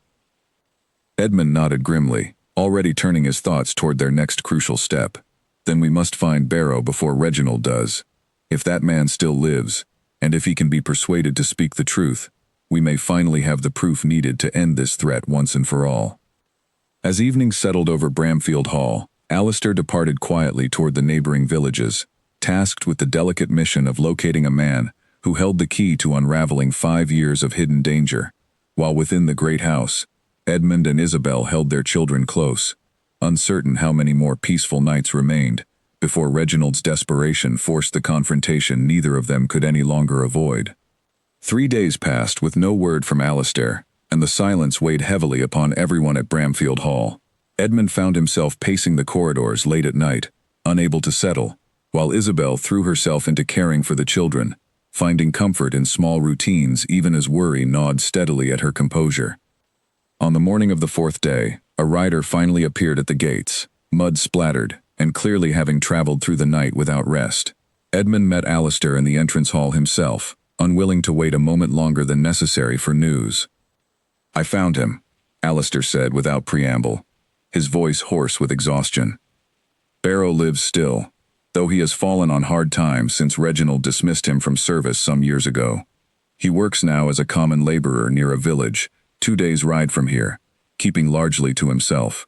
Edmund nodded grimly, already turning his thoughts toward their next crucial step. "Then we must find Barrow before Reginald does. If that man still lives, and if he can be persuaded to speak the truth, we may finally have the proof needed to end this threat once and for all." As evening settled over Bramfield Hall, Alistair departed quietly toward the neighboring villages, tasked with the delicate mission of locating a man who held the key to unraveling 5 years of hidden danger. While within the great house, Edmund and Isabel held their children close, uncertain how many more peaceful nights remained before Reginald's desperation forced the confrontation neither of them could any longer avoid. 3 days passed with no word from Alistair, and the silence weighed heavily upon everyone at Bramfield Hall. Edmund found himself pacing the corridors late at night, unable to settle, while Isabel threw herself into caring for the children, finding comfort in small routines even as worry gnawed steadily at her composure. On the morning of the 4th day, a rider finally appeared at the gates, mud splattered, and clearly having traveled through the night without rest. Edmund met Alistair in the entrance hall himself, unwilling to wait a moment longer than necessary for news. "I found him," Alistair said without preamble, his voice hoarse with exhaustion. "Barrow lives still, though he has fallen on hard times since Reginald dismissed him from service some years ago. He works now as a common laborer near a village, 2 days' ride from here, keeping largely to himself."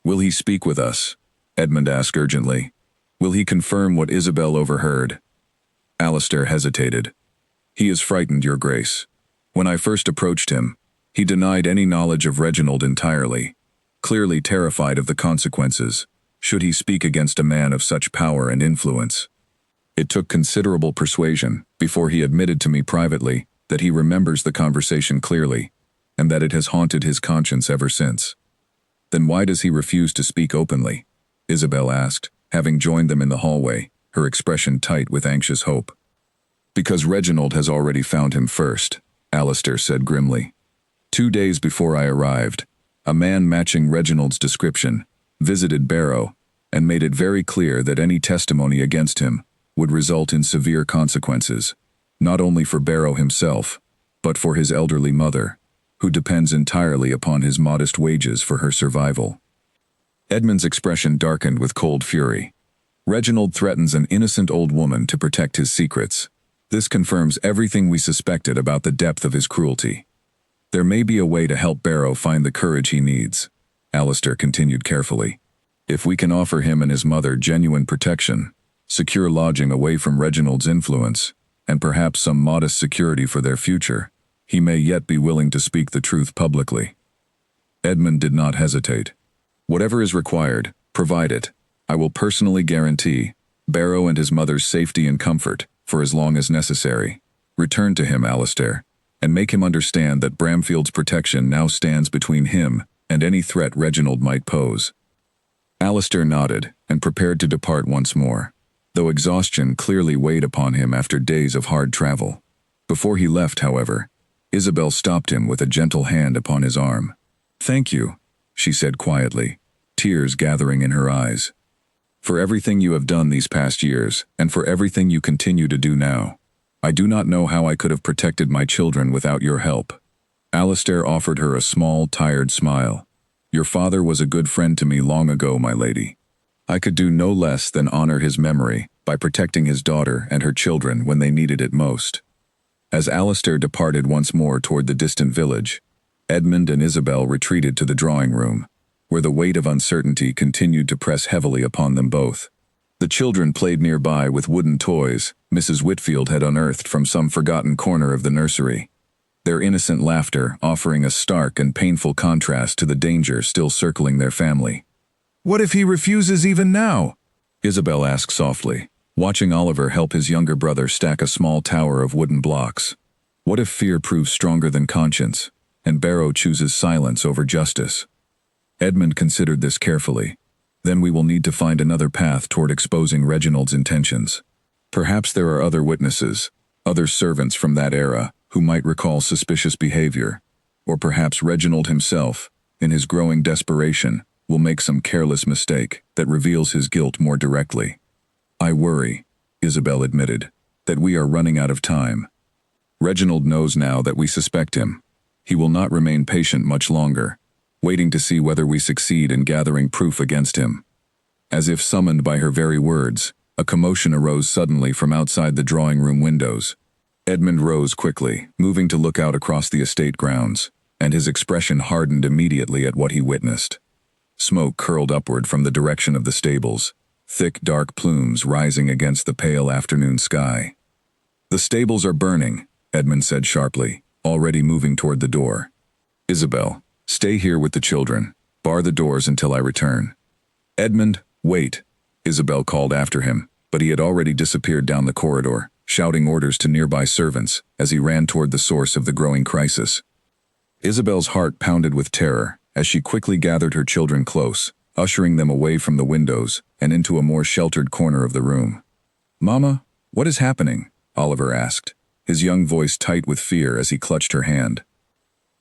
"Will he speak with us?" Edmund asked urgently. "Will he confirm what Isabel overheard?" Alistair hesitated. "He is frightened, Your Grace. When I first approached him, he denied any knowledge of Reginald entirely, clearly terrified of the consequences, should he speak against a man of such power and influence. It took considerable persuasion before he admitted to me privately that he remembers the conversation clearly, and that it has haunted his conscience ever since." "Then why does he refuse to speak openly?" Isabel asked, having joined them in the hallway, her expression tight with anxious hope. "Because Reginald has already found him first," Alistair said grimly. 2 days before I arrived, a man matching Reginald's description visited Barrow and made it very clear that any testimony against him would result in severe consequences, not only for Barrow himself, but for his elderly mother, who depends entirely upon his modest wages for her survival. Edmund's expression darkened with cold fury. "Reginald threatens an innocent old woman to protect his secrets. This confirms everything we suspected about the depth of his cruelty. There may be a way to help Barrow find the courage he needs, Alistair continued carefully. If we can offer him and his mother genuine protection, secure lodging away from Reginald's influence, and perhaps some modest security for their future, he may yet be willing to speak the truth publicly. Edmund did not hesitate. Whatever is required, provide it. I will personally guarantee Barrow and his mother's safety and comfort for as long as necessary. Return to him, Alistair, and make him understand that Bramfield's protection now stands between him and any threat Reginald might pose. Alistair nodded and prepared to depart once more, though exhaustion clearly weighed upon him after days of hard travel. Before he left, however, Isabel stopped him with a gentle hand upon his arm. "Thank you," she said quietly, tears gathering in her eyes. "For everything you have done these past years, and for everything you continue to do now. I do not know how I could have protected my children without your help." Alistair offered her a small, tired smile. "Your father was a good friend to me long ago, my lady. I could do no less than honor his memory by protecting his daughter and her children when they needed it most." As Alistair departed once more toward the distant village, Edmund and Isabel retreated to the drawing room, where the weight of uncertainty continued to press heavily upon them both. The children played nearby with wooden toys Mrs. Whitfield had unearthed from some forgotten corner of the nursery, their innocent laughter offering a stark and painful contrast to the danger still circling their family. "What if he refuses even now?" Isabel asked softly, watching Oliver help his younger brother stack a small tower of wooden blocks. "What if fear proves stronger than conscience, and Barrow chooses silence over justice?" Edmund considered this carefully. "Then we will need to find another path toward exposing Reginald's intentions. Perhaps there are other witnesses, other servants from that era, who might recall suspicious behavior. Or perhaps Reginald himself, in his growing desperation, will make some careless mistake that reveals his guilt more directly. I worry," Isabel admitted, "that we are running out of time. Reginald knows now that we suspect him. He will not remain patient much longer, waiting to see whether we succeed in gathering proof against him." As if summoned by her very words, a commotion arose suddenly from outside the drawing room windows. Edmund rose quickly, moving to look out across the estate grounds, and his expression hardened immediately at what he witnessed. Smoke curled upward from the direction of the stables, thick dark plumes rising against the pale afternoon sky. "The stables are burning," Edmund said sharply, already moving toward the door. "Isabel, stay here with the children. Bar the doors until I return." "Edmund, wait," Isabel called after him, but he had already disappeared down the corridor, shouting orders to nearby servants as he ran toward the source of the growing crisis. Isabel's heart pounded with terror as she quickly gathered her children close, ushering them away from the windows and into a more sheltered corner of the room. "Mama, what is happening?" Oliver asked, his young voice tight with fear as he clutched her hand.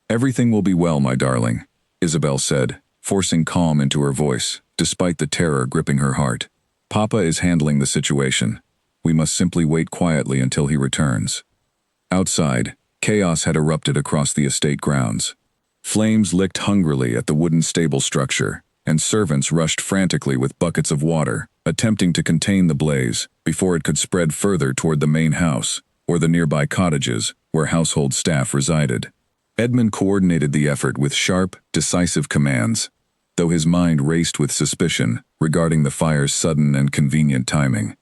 "Everything will be well, my darling," Isabel said, forcing calm into her voice, despite the terror gripping her heart. "Papa is handling the situation. We must simply wait quietly until he returns." Outside, chaos had erupted across the estate grounds. Flames licked hungrily at the wooden stable structure, and servants rushed frantically with buckets of water, attempting to contain the blaze before it could spread further toward the main house or the nearby cottages where household staff resided. Edmund coordinated the effort with sharp, decisive commands, though his mind raced with suspicion regarding the fire's sudden and convenient timing.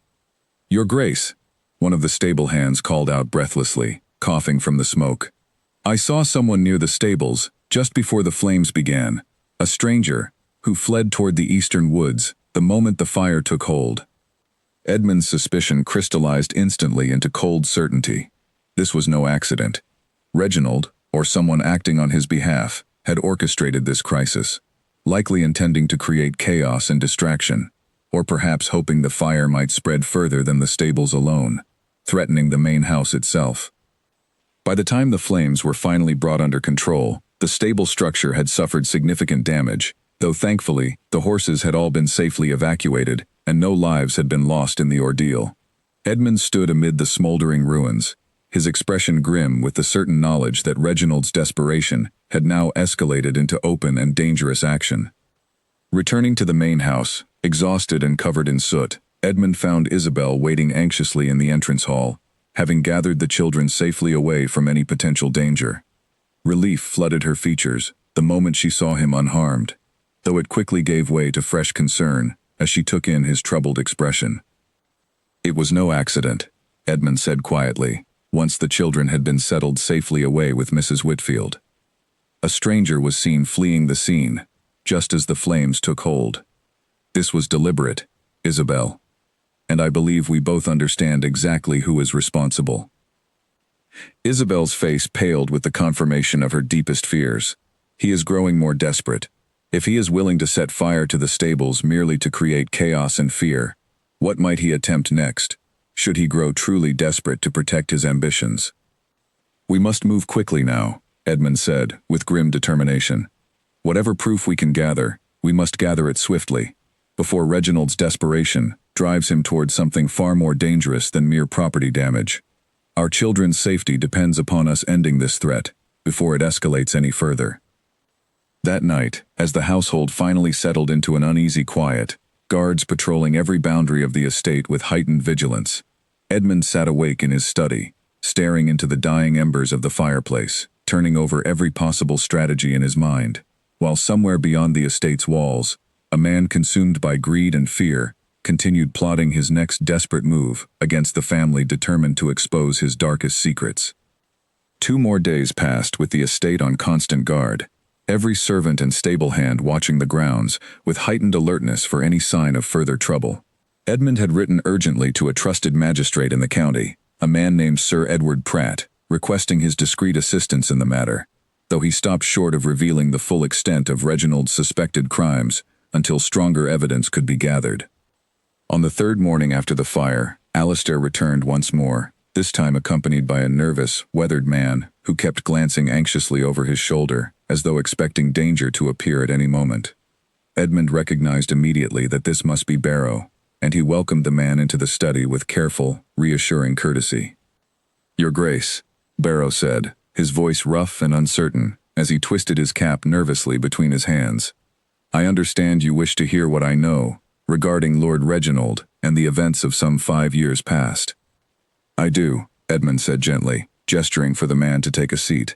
"Your Grace," one of the stable hands called out breathlessly, coughing from the smoke. "I saw someone near the stables just before the flames began, a stranger, who fled toward the eastern woods the moment the fire took hold." Edmund's suspicion crystallized instantly into cold certainty. This was no accident. Reginald, or someone acting on his behalf, had orchestrated this crisis, likely intending to create chaos and distraction, or perhaps hoping the fire might spread further than the stables alone, threatening the main house itself. By the time the flames were finally brought under control, the stable structure had suffered significant damage, though thankfully, the horses had all been safely evacuated and no lives had been lost in the ordeal. Edmund stood amid the smoldering ruins, his expression grim with the certain knowledge that Reginald's desperation had now escalated into open and dangerous action. Returning to the main house, exhausted and covered in soot, Edmund found Isabel waiting anxiously in the entrance hall, having gathered the children safely away from any potential danger. Relief flooded her features the moment she saw him unharmed, though it quickly gave way to fresh concern as she took in his troubled expression. "It was no accident," Edmund said quietly, once the children had been settled safely away with Mrs. Whitfield. "A stranger was seen fleeing the scene, just as the flames took hold. This was deliberate, Isabel, and I believe we both understand exactly who is responsible." Isabel's face paled with the confirmation of her deepest fears. He is growing more desperate. If he is willing to set fire to the stables merely to create chaos and fear, what might he attempt next, should he grow truly desperate to protect his ambitions? "We must move quickly now," Edmund said, with grim determination. "Whatever proof we can gather, we must gather it swiftly, before Reginald's desperation drives him towards something far more dangerous than mere property damage. Our children's safety depends upon us ending this threat, before it escalates any further." That night, as the household finally settled into an uneasy quiet, guards patrolling every boundary of the estate with heightened vigilance, Edmund sat awake in his study, staring into the dying embers of the fireplace, turning over every possible strategy in his mind, while somewhere beyond the estate's walls, a man consumed by greed and fear continued plotting his next desperate move against the family determined to expose his darkest secrets. 2 more days passed with the estate on constant guard, every servant and stable hand watching the grounds with heightened alertness for any sign of further trouble. Edmund had written urgently to a trusted magistrate in the county, a man named Sir Edward Pratt, requesting his discreet assistance in the matter, though he stopped short of revealing the full extent of Reginald's suspected crimes until stronger evidence could be gathered. On the 3rd morning after the fire, Alistair returned once more, this time accompanied by a nervous, weathered man who kept glancing anxiously over his shoulder, as though expecting danger to appear at any moment. Edmund recognized immediately that this must be Barrow, and he welcomed the man into the study with careful, reassuring courtesy. "Your Grace," Barrow said, his voice rough and uncertain, as he twisted his cap nervously between his hands. "I understand you wish to hear what I know regarding Lord Reginald and the events of some 5 years past." "I do," Edmund said gently, gesturing for the man to take a seat.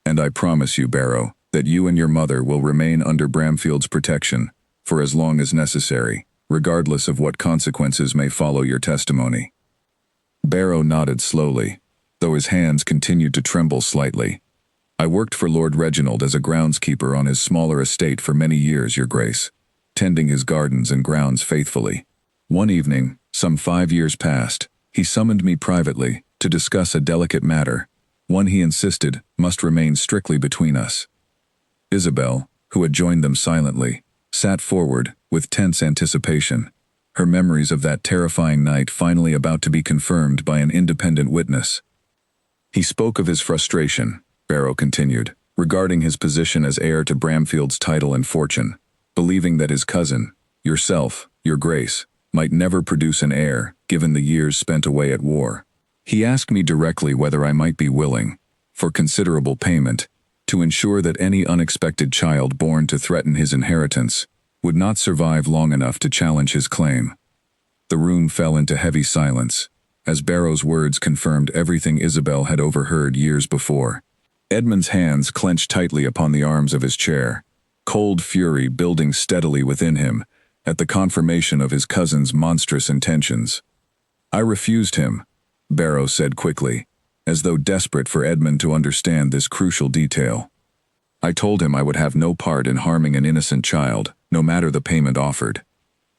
"And I promise you, Barrow, that you and your mother will remain under Bramfield's protection for as long as necessary, regardless of what consequences may follow your testimony." Barrow nodded slowly, though his hands continued to tremble slightly. "I worked for Lord Reginald as a groundskeeper on his smaller estate for many years, Your Grace, tending his gardens and grounds faithfully. One evening, some 5 years past, he summoned me privately to discuss a delicate matter, one he insisted must remain strictly between us." Isabel, who had joined them silently, sat forward with tense anticipation, her memories of that terrifying night finally about to be confirmed by an independent witness. "He spoke of his frustration," Barrow continued, "regarding his position as heir to Bramfield's title and fortune, believing that his cousin, yourself, Your Grace, might never produce an heir given the years spent away at war. He asked me directly whether I might be willing, for considerable payment, to ensure that any unexpected child born to threaten his inheritance would not survive long enough to challenge his claim." The room fell into heavy silence, as Barrow's words confirmed everything Isabel had overheard years before. Edmund's hands clenched tightly upon the arms of his chair, cold fury building steadily within him at the confirmation of his cousin's monstrous intentions. "I refused him," Barrow said quickly, as though desperate for Edmund to understand this crucial detail. "I told him I would have no part in harming an innocent child, no matter the payment offered.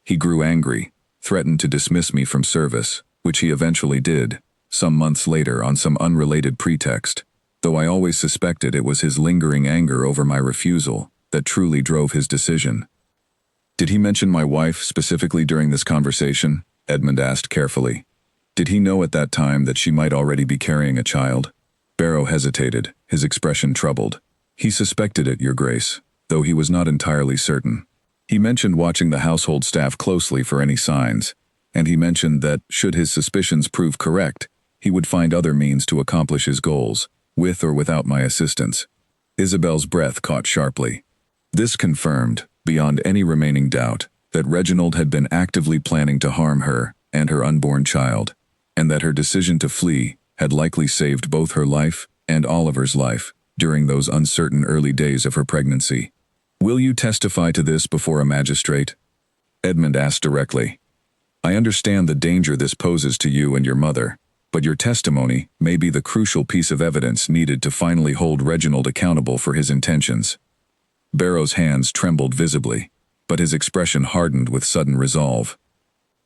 He grew angry, threatened to dismiss me from service, which he eventually did, some months later on some unrelated pretext, though I always suspected it was his lingering anger over my refusal that truly drove his decision." "Did he mention my wife specifically during this conversation?" Edmund asked carefully. "Did he know at that time that she might already be carrying a child?" Barrow hesitated, his expression troubled. "He suspected it, Your Grace, though he was not entirely certain. He mentioned watching the household staff closely for any signs, and he mentioned that, should his suspicions prove correct, he would find other means to accomplish his goals, with or without my assistance." Isabel's breath caught sharply. This confirmed, beyond any remaining doubt, that Reginald had been actively planning to harm her and her unborn child, and that her decision to flee had likely saved both her life and Oliver's life during those uncertain early days of her pregnancy. "Will you testify to this before a magistrate?" Edmund asked directly. "I understand the danger this poses to you and your mother, but your testimony may be the crucial piece of evidence needed to finally hold Reginald accountable for his intentions." Barrow's hands trembled visibly, but his expression hardened with sudden resolve.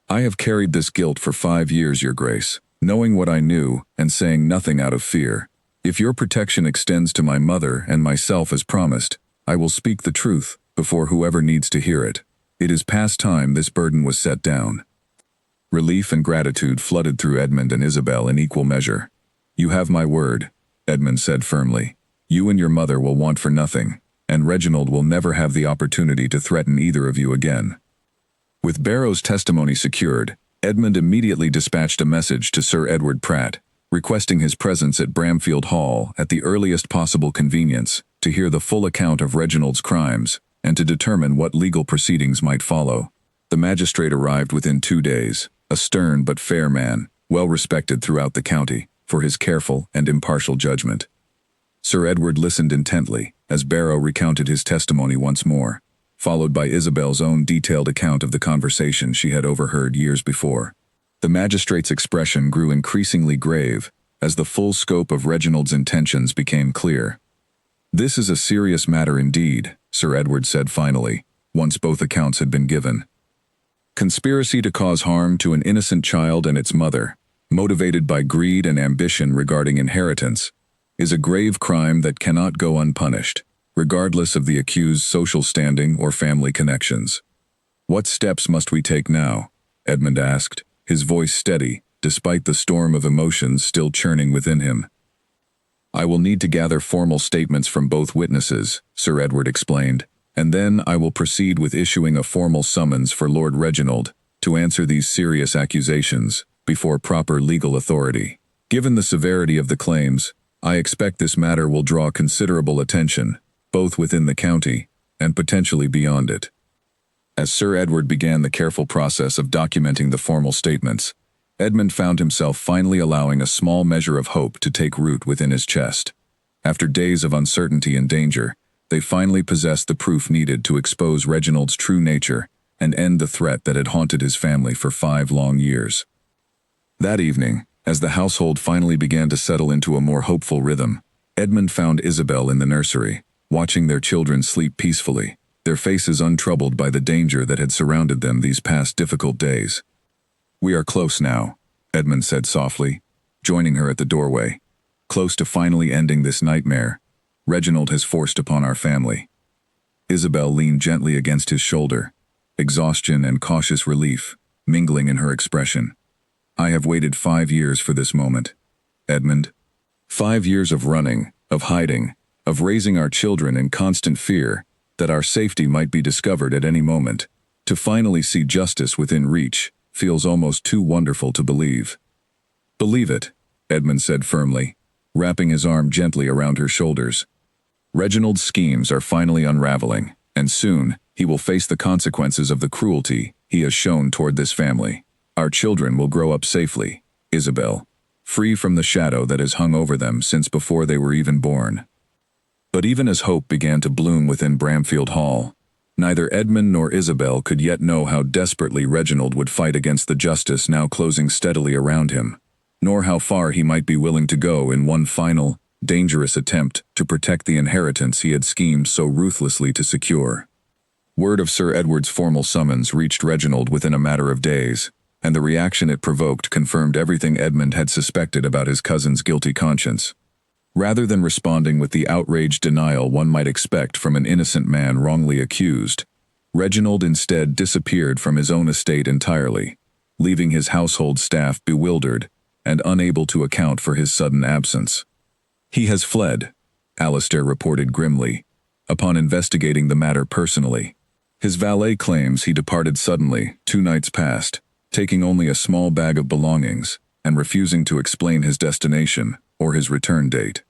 "I have carried this guilt for 5 years, Your Grace, knowing what I knew and saying nothing out of fear. If your protection extends to my mother and myself as promised, I will speak the truth before whoever needs to hear it. It is past time this burden was set down." Relief and gratitude flooded through Edmund and Isabel in equal measure. "You have my word," Edmund said firmly. "You and your mother will want for nothing, and Reginald will never have the opportunity to threaten either of you again." With Barrow's testimony secured, Edmund immediately dispatched a message to Sir Edward Pratt, requesting his presence at Bramfield Hall at the earliest possible convenience to hear the full account of Reginald's crimes and to determine what legal proceedings might follow. The magistrate arrived within 2 days, a stern but fair man, well respected throughout the county for his careful and impartial judgment. Sir Edward listened intently as Barrow recounted his testimony once more, followed by Isabel's own detailed account of the conversation she had overheard years before. The magistrate's expression grew increasingly grave as the full scope of Reginald's intentions became clear. "This is a serious matter indeed," Sir Edward said finally, once both accounts had been given. "Conspiracy to cause harm to an innocent child and its mother, motivated by greed and ambition regarding inheritance, is a grave crime that cannot go unpunished, regardless of the accused's social standing or family connections." "What steps must we take now?" Edmund asked, his voice steady, despite the storm of emotions still churning within him. "I will need to gather formal statements from both witnesses," Sir Edward explained, "and then I will proceed with issuing a formal summons for Lord Reginald to answer these serious accusations before proper legal authority. Given the severity of the claims, I expect this matter will draw considerable attention, both within the county and potentially beyond it." As Sir Edward began the careful process of documenting the formal statements, Edmund found himself finally allowing a small measure of hope to take root within his chest. After days of uncertainty and danger, they finally possessed the proof needed to expose Reginald's true nature and end the threat that had haunted his family for 5 long years. That evening, as the household finally began to settle into a more hopeful rhythm, Edmund found Isabel in the nursery, watching their children sleep peacefully, their faces untroubled by the danger that had surrounded them these past difficult days. "We are close now," Edmund said softly, joining her at the doorway. "Close to finally ending this nightmare Reginald has forced upon our family." Isabel leaned gently against his shoulder, exhaustion and cautious relief mingling in her expression. "I have waited 5 years for this moment, Edmund. 5 years of running, of hiding, of raising our children in constant fear that our safety might be discovered at any moment. To finally see justice within reach feels almost too wonderful to believe." "Believe it," Edmund said firmly, wrapping his arm gently around her shoulders. "Reginald's schemes are finally unraveling, and soon he will face the consequences of the cruelty he has shown toward this family. Our children will grow up safely, Isabel, free from the shadow that has hung over them since before they were even born." But even as hope began to bloom within Bramfield Hall, neither Edmund nor Isabel could yet know how desperately Reginald would fight against the justice now closing steadily around him, nor how far he might be willing to go in one final, dangerous attempt to protect the inheritance he had schemed so ruthlessly to secure. Word of Sir Edward's formal summons reached Reginald within a matter of days, and the reaction it provoked confirmed everything Edmund had suspected about his cousin's guilty conscience. Rather than responding with the outraged denial one might expect from an innocent man wrongly accused, Reginald instead disappeared from his own estate entirely, leaving his household staff bewildered and unable to account for his sudden absence. "He has fled," Alistair reported grimly, upon investigating the matter personally. His valet claims he departed suddenly 2 nights past, taking only a small bag of belongings and refusing to explain his destination or his return date.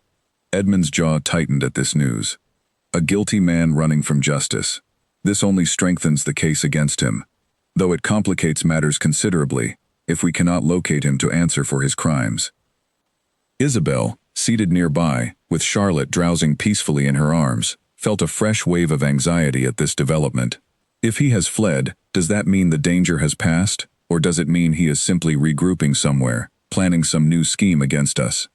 Edmund's jaw tightened at this news. A guilty man running from justice. This only strengthens the case against him, though it complicates matters considerably if we cannot locate him to answer for his crimes. Isabel, seated nearby, with Charlotte drowsing peacefully in her arms, felt a fresh wave of anxiety at this development. If he has fled, does that mean the danger has passed, or does it mean he is simply regrouping somewhere, planning some new scheme against us?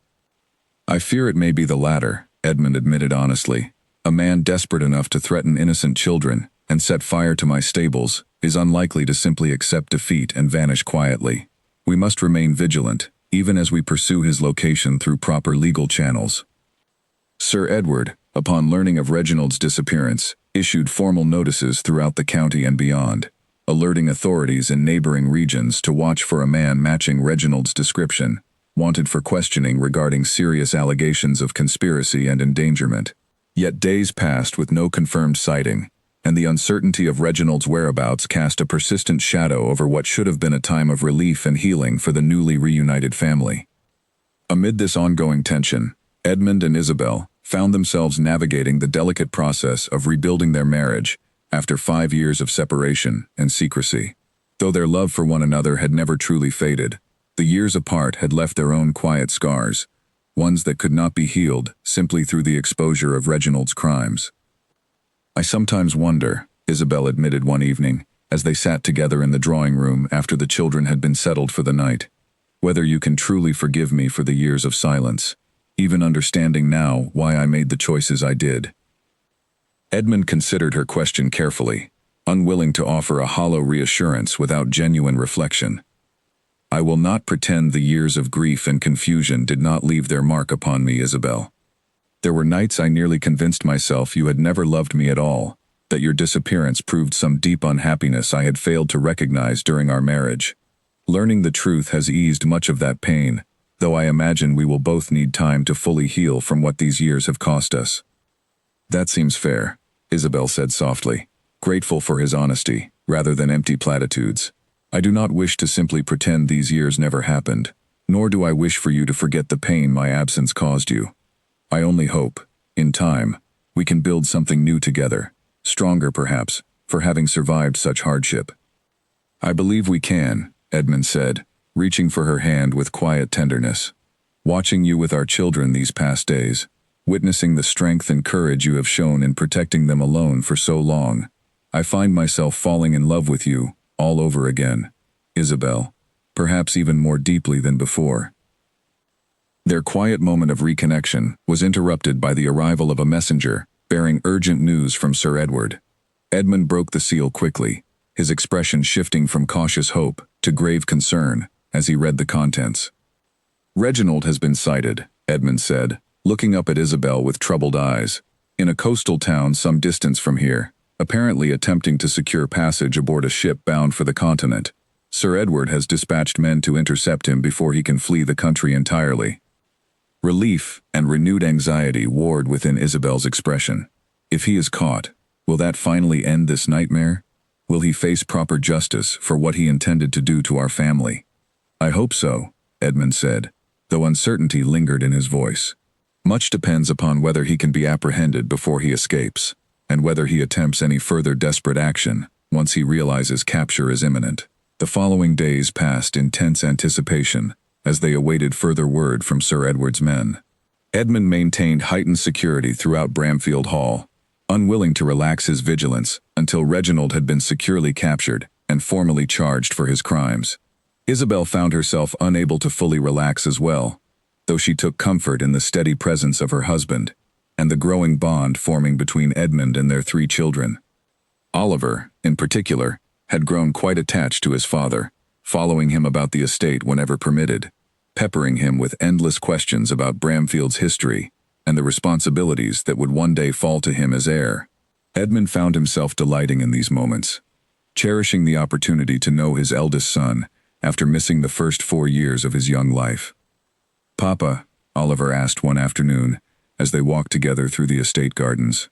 I fear it may be the latter, Edmund admitted honestly. A man desperate enough to threaten innocent children and set fire to my stables is unlikely to simply accept defeat and vanish quietly. We must remain vigilant, even as we pursue his location through proper legal channels. Sir Edward, upon learning of Reginald's disappearance, issued formal notices throughout the county and beyond, alerting authorities in neighboring regions to watch for a man matching Reginald's description, wanted for questioning regarding serious allegations of conspiracy and endangerment. Yet days passed with no confirmed sighting, and the uncertainty of Reginald's whereabouts cast a persistent shadow over what should have been a time of relief and healing for the newly reunited family. Amid this ongoing tension, Edmund and Isabel found themselves navigating the delicate process of rebuilding their marriage after 5 years of separation and secrecy. Though their love for one another had never truly faded, the years apart had left their own quiet scars, ones that could not be healed simply through the exposure of Reginald's crimes. I sometimes wonder, Isabel admitted one evening, as they sat together in the drawing room after the children had been settled for the night, whether you can truly forgive me for the years of silence, even understanding now why I made the choices I did. Edmund considered her question carefully, unwilling to offer a hollow reassurance without genuine reflection. I will not pretend the years of grief and confusion did not leave their mark upon me, Isabel. There were nights I nearly convinced myself you had never loved me at all, that your disappearance proved some deep unhappiness I had failed to recognize during our marriage. Learning the truth has eased much of that pain, though I imagine we will both need time to fully heal from what these years have cost us. That seems fair, Isabel said softly, grateful for his honesty, rather than empty platitudes. I do not wish to simply pretend these years never happened, nor do I wish for you to forget the pain my absence caused you. I only hope, in time, we can build something new together, stronger perhaps, for having survived such hardship. I believe we can, Edmund said, reaching for her hand with quiet tenderness. Watching you with our children these past days, witnessing the strength and courage you have shown in protecting them alone for so long, I find myself falling in love with you all over again, Isabel, perhaps even more deeply than before. Their quiet moment of reconnection was interrupted by the arrival of a messenger bearing urgent news from Sir Edward. Edmund broke the seal quickly, his expression shifting from cautious hope to grave concern as he read the contents. Reginald has been sighted, Edmund said, looking up at Isabel with troubled eyes, in a coastal town some distance from here, apparently attempting to secure passage aboard a ship bound for the continent. Sir Edward has dispatched men to intercept him before he can flee the country entirely. Relief and renewed anxiety warred within Isabel's expression. If he is caught, will that finally end this nightmare? Will he face proper justice for what he intended to do to our family? I hope so, Edmund said, though uncertainty lingered in his voice. Much depends upon whether he can be apprehended before he escapes, and whether he attempts any further desperate action once he realizes capture is imminent. The following days passed in tense anticipation as they awaited further word from Sir Edward's men. Edmund maintained heightened security throughout Bramfield Hall, unwilling to relax his vigilance until Reginald had been securely captured and formally charged for his crimes. Isabel found herself unable to fully relax as well, though she took comfort in the steady presence of her husband and the growing bond forming between Edmund and their 3 children. Oliver, in particular, had grown quite attached to his father, following him about the estate whenever permitted, peppering him with endless questions about Bramfield's history and the responsibilities that would one day fall to him as heir. Edmund found himself delighting in these moments, cherishing the opportunity to know his eldest son after missing the first 4 years of his young life. "Papa," Oliver asked one afternoon as they walked together through the estate gardens,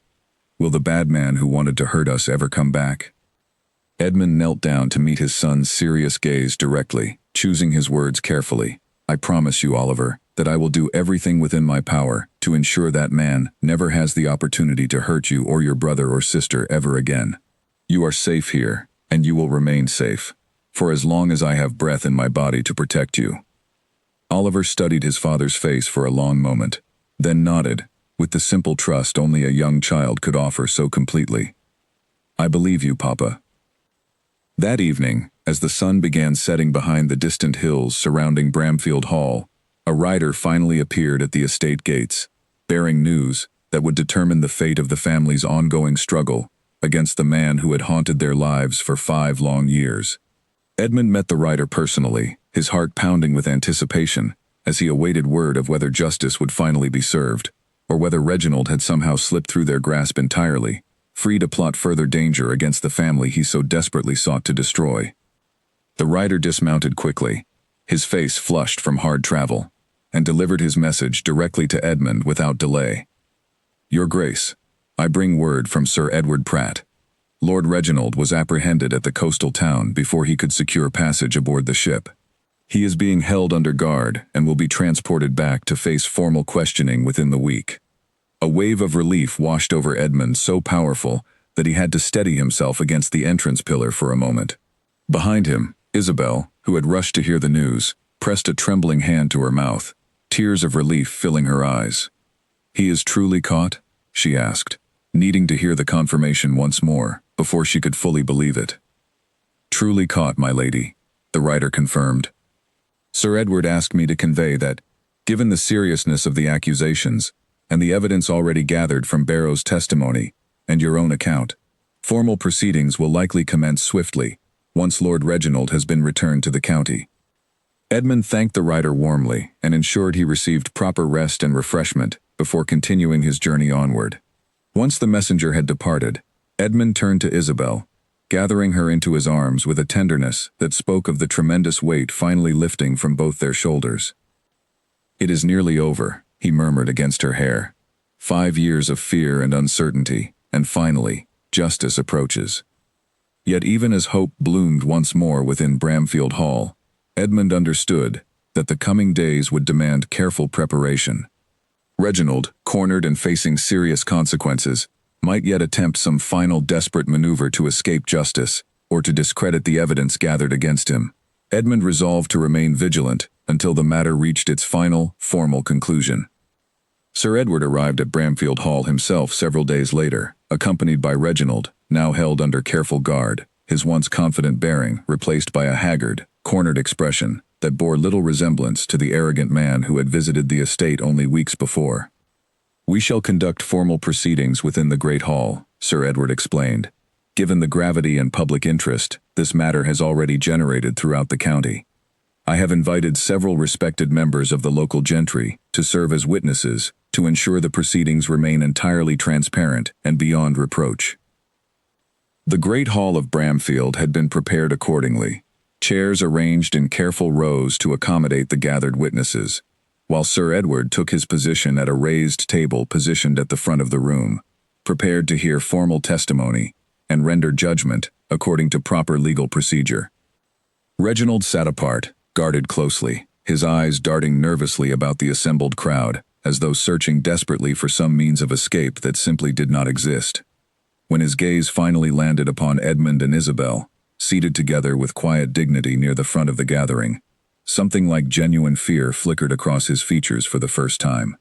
"will the bad man who wanted to hurt us ever come back?" Edmund knelt down to meet his son's serious gaze directly, choosing his words carefully. "I promise you, Oliver, that I will do everything within my power to ensure that man never has the opportunity to hurt you or your brother or sister ever again. You are safe here, and you will remain safe, for as long as I have breath in my body to protect you." Oliver studied his father's face for a long moment, then nodded, with the simple trust only a young child could offer so completely. "I believe you, Papa." That evening, as the sun began setting behind the distant hills surrounding Bramfield Hall, a rider finally appeared at the estate gates, bearing news that would determine the fate of the family's ongoing struggle against the man who had haunted their lives for 5 long years. Edmund met the rider personally, his heart pounding with anticipation, as he awaited word of whether justice would finally be served, or whether Reginald had somehow slipped through their grasp entirely, free to plot further danger against the family he so desperately sought to destroy. The rider dismounted quickly, his face flushed from hard travel, and delivered his message directly to Edmund without delay. "Your Grace, I bring word from Sir Edward Pratt. Lord Reginald was apprehended at the coastal town before he could secure passage aboard the ship. He is being held under guard and will be transported back to face formal questioning within the week." A wave of relief washed over Edmund so powerful that he had to steady himself against the entrance pillar for a moment. Behind him, Isabel, who had rushed to hear the news, pressed a trembling hand to her mouth, tears of relief filling her eyes. "He is truly caught?" she asked, needing to hear the confirmation once more before she could fully believe it. "Truly caught, my lady," the rider confirmed. "Sir Edward asked me to convey that, given the seriousness of the accusations, and the evidence already gathered from Barrow's testimony, and your own account, formal proceedings will likely commence swiftly, once Lord Reginald has been returned to the county." Edmund thanked the rider warmly and ensured he received proper rest and refreshment before continuing his journey onward. Once the messenger had departed, Edmund turned to Isabel, gathering her into his arms with a tenderness that spoke of the tremendous weight finally lifting from both their shoulders. "It is nearly over," he murmured against her hair. 5 years of fear and uncertainty, and finally, justice approaches. Yet even as hope bloomed once more within Bramfield Hall, Edmund understood that the coming days would demand careful preparation. Reginald, cornered and facing serious consequences, might yet attempt some final desperate maneuver to escape justice, or to discredit the evidence gathered against him. Edmund resolved to remain vigilant until the matter reached its final, formal conclusion. Sir Edward arrived at Bramfield Hall himself several days later, accompanied by Reginald, now held under careful guard, his once confident bearing replaced by a haggard, cornered expression that bore little resemblance to the arrogant man who had visited the estate only weeks before. "We shall conduct formal proceedings within the Great Hall," Sir Edward explained. "Given the gravity and public interest this matter has already generated throughout the county, I have invited several respected members of the local gentry to serve as witnesses to ensure the proceedings remain entirely transparent and beyond reproach." The Great Hall of Bramfield had been prepared accordingly, chairs arranged in careful rows to accommodate the gathered witnesses, while Sir Edward took his position at a raised table positioned at the front of the room, prepared to hear formal testimony and render judgment according to proper legal procedure. Reginald sat apart, guarded closely, his eyes darting nervously about the assembled crowd, as though searching desperately for some means of escape that simply did not exist. When his gaze finally landed upon Edmund and Isabel, seated together with quiet dignity near the front of the gathering, something like genuine fear flickered across his features for the first time.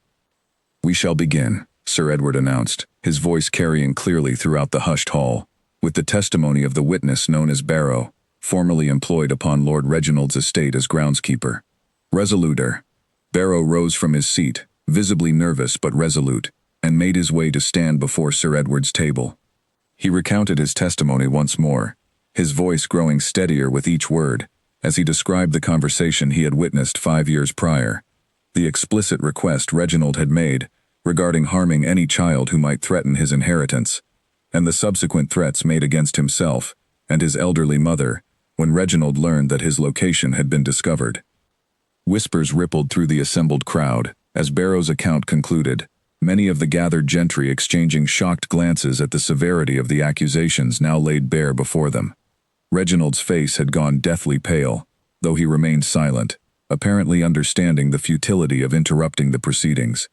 "We shall begin," Sir Edward announced, his voice carrying clearly throughout the hushed hall, with the testimony of the witness known as Barrow, formerly employed upon Lord Reginald's estate as groundskeeper. Resoluter. Barrow rose from his seat, visibly nervous but resolute, and made his way to stand before Sir Edward's table. He recounted his testimony once more, his voice growing steadier with each word, as he described the conversation he had witnessed 5 years prior, the explicit request Reginald had made regarding harming any child who might threaten his inheritance, and the subsequent threats made against himself and his elderly mother when Reginald learned that his location had been discovered. Whispers rippled through the assembled crowd as Barrow's account concluded, many of the gathered gentry exchanging shocked glances at the severity of the accusations now laid bare before them. Reginald's face had gone deathly pale, though he remained silent, apparently understanding the futility of interrupting the proceedings.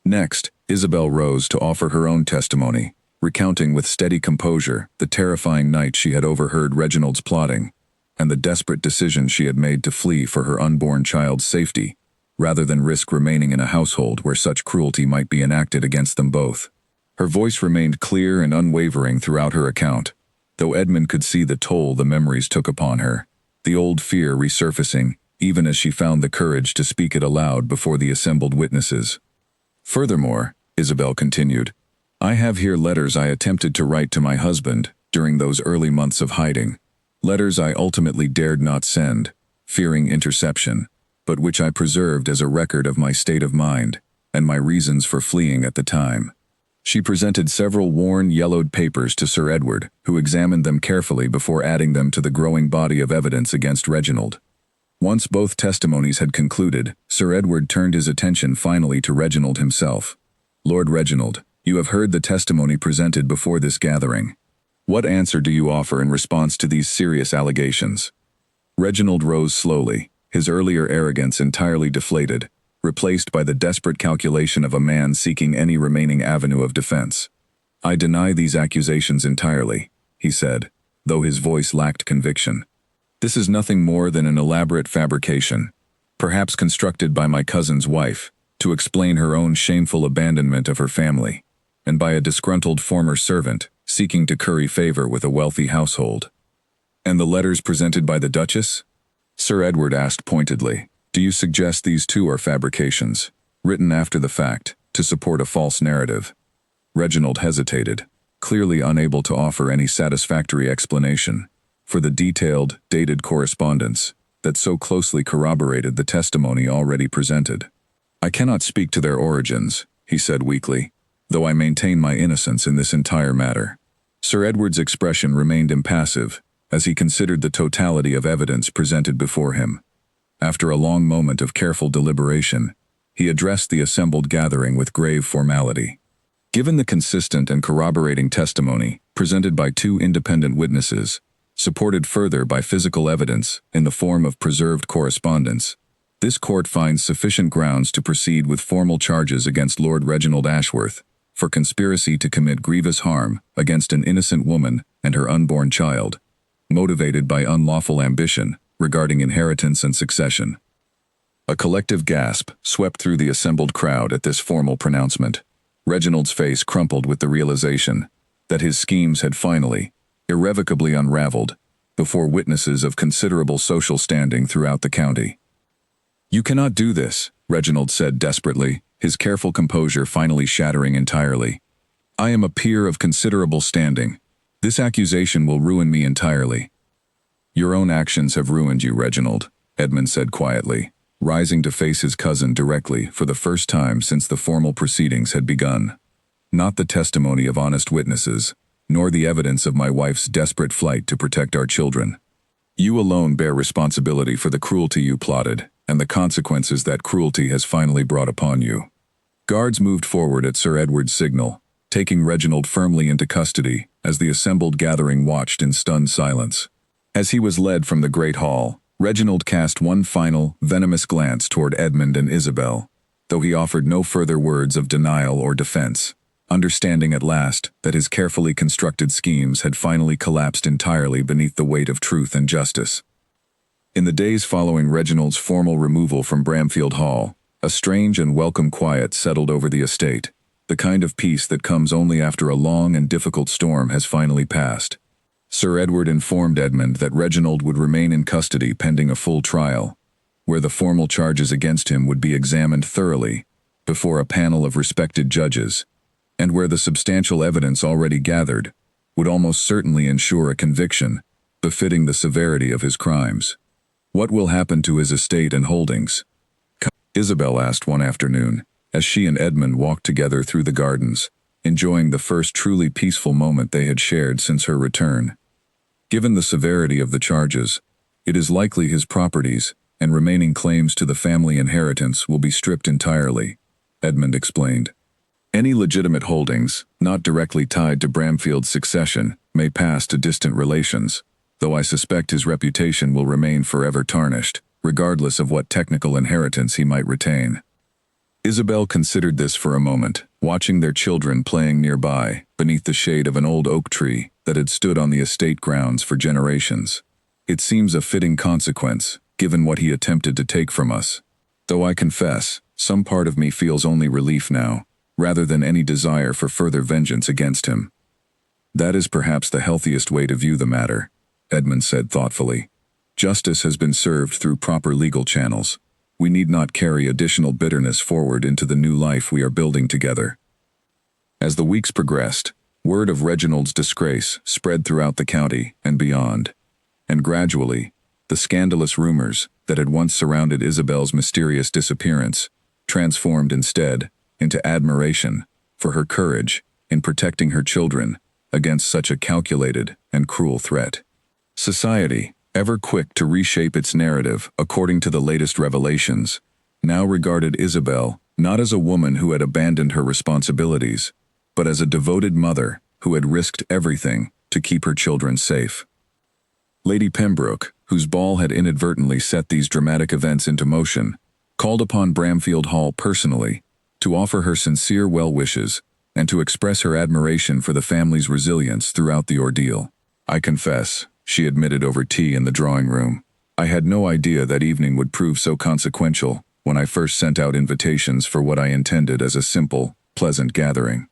Next, Isabel rose to offer her own testimony, recounting with steady composure the terrifying night she had overheard Reginald's plotting, and the desperate decision she had made to flee for her unborn child's safety, rather than risk remaining in a household where such cruelty might be enacted against them both. Her voice remained clear and unwavering throughout her account, though Edmund could see the toll the memories took upon her, the old fear resurfacing, even as she found the courage to speak it aloud before the assembled witnesses. Furthermore, Isabel continued, I have here letters I attempted to write to my husband during those early months of hiding, letters I ultimately dared not send, fearing interception, but which I preserved as a record of my state of mind and my reasons for fleeing at the time. She presented several worn, yellowed papers to Sir Edward, who examined them carefully before adding them to the growing body of evidence against Reginald. Once both testimonies had concluded, Sir Edward turned his attention finally to Reginald himself. Lord Reginald, you have heard the testimony presented before this gathering. What answer do you offer in response to these serious allegations? Reginald rose slowly, his earlier arrogance entirely deflated, replaced by the desperate calculation of a man seeking any remaining avenue of defense. I deny these accusations entirely, he said, though his voice lacked conviction. This is nothing more than an elaborate fabrication, perhaps constructed by my cousin's wife, to explain her own shameful abandonment of her family, and by a disgruntled former servant seeking to curry favor with a wealthy household. And the letters presented by the Duchess? Sir Edward asked pointedly. Do you suggest these too are fabrications, written after the fact, to support a false narrative? Reginald hesitated, clearly unable to offer any satisfactory explanation for the detailed, dated correspondence that so closely corroborated the testimony already presented. I cannot speak to their origins, he said weakly, though I maintain my innocence in this entire matter. Sir Edward's expression remained impassive as he considered the totality of evidence presented before him. After a long moment of careful deliberation, he addressed the assembled gathering with grave formality. Given the consistent and corroborating testimony presented by two independent witnesses, supported further by physical evidence in the form of preserved correspondence, this court finds sufficient grounds to proceed with formal charges against Lord Reginald Ashworth for conspiracy to commit grievous harm against an innocent woman and her unborn child, motivated by unlawful ambition regarding inheritance and succession. A collective gasp swept through the assembled crowd at this formal pronouncement. Reginald's face crumpled with the realization that his schemes had finally, irrevocably unraveled before witnesses of considerable social standing throughout the county. You cannot do this, Reginald said desperately, his careful composure finally shattering entirely. I am a peer of considerable standing. This accusation will ruin me entirely. Your own actions have ruined you, Reginald, Edmund said quietly, rising to face his cousin directly for the first time since the formal proceedings had begun. Not the testimony of honest witnesses, nor the evidence of my wife's desperate flight to protect our children. You alone bear responsibility for the cruelty you plotted, and the consequences that cruelty has finally brought upon you. Guards moved forward at Sir Edward's signal, taking Reginald firmly into custody as the assembled gathering watched in stunned silence. As he was led from the great hall, Reginald cast one final, venomous glance toward Edmund and Isabel, though he offered no further words of denial or defense, understanding at last that his carefully constructed schemes had finally collapsed entirely beneath the weight of truth and justice. In the days following Reginald's formal removal from Bramfield Hall, a strange and welcome quiet settled over the estate, the kind of peace that comes only after a long and difficult storm has finally passed. Sir Edward informed Edmund that Reginald would remain in custody pending a full trial, where the formal charges against him would be examined thoroughly before a panel of respected judges, and where the substantial evidence already gathered would almost certainly ensure a conviction befitting the severity of his crimes. What will happen to his estate and holdings? Isabel asked one afternoon, as she and Edmund walked together through the gardens, enjoying the first truly peaceful moment they had shared since her return. Given the severity of the charges, it is likely his properties and remaining claims to the family inheritance will be stripped entirely, Edmund explained. Any legitimate holdings, not directly tied to Bramfield's succession, may pass to distant relations, though I suspect his reputation will remain forever tarnished, regardless of what technical inheritance he might retain. Isabel considered this for a moment, watching their children playing nearby, beneath the shade of an old oak tree that had stood on the estate grounds for generations. It seems a fitting consequence, given what he attempted to take from us. Though I confess, some part of me feels only relief now, rather than any desire for further vengeance against him. That is perhaps the healthiest way to view the matter, Edmund said thoughtfully. Justice has been served through proper legal channels. We need not carry additional bitterness forward into the new life we are building together. As the weeks progressed, word of Reginald's disgrace spread throughout the county and beyond, and gradually, the scandalous rumors that had once surrounded Isabel's mysterious disappearance transformed instead into admiration for her courage in protecting her children against such a calculated and cruel threat. Society, ever quick to reshape its narrative according to the latest revelations, now regarded Isabel not as a woman who had abandoned her responsibilities, but as a devoted mother who had risked everything to keep her children safe. Lady Pembroke, whose ball had inadvertently set these dramatic events into motion, called upon Bramfield Hall personally to offer her sincere well wishes and to express her admiration for the family's resilience throughout the ordeal. I confess, she admitted over tea in the drawing room, I had no idea that evening would prove so consequential when I first sent out invitations for what I intended as a simple, pleasant gathering.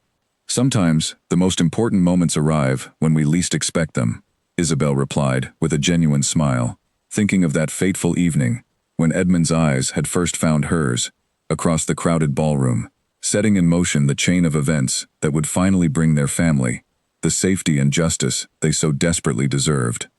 Sometimes, the most important moments arrive when we least expect them, Isabel replied with a genuine smile, thinking of that fateful evening when Edmund's eyes had first found hers across the crowded ballroom, setting in motion the chain of events that would finally bring their family the safety and justice they so desperately deserved.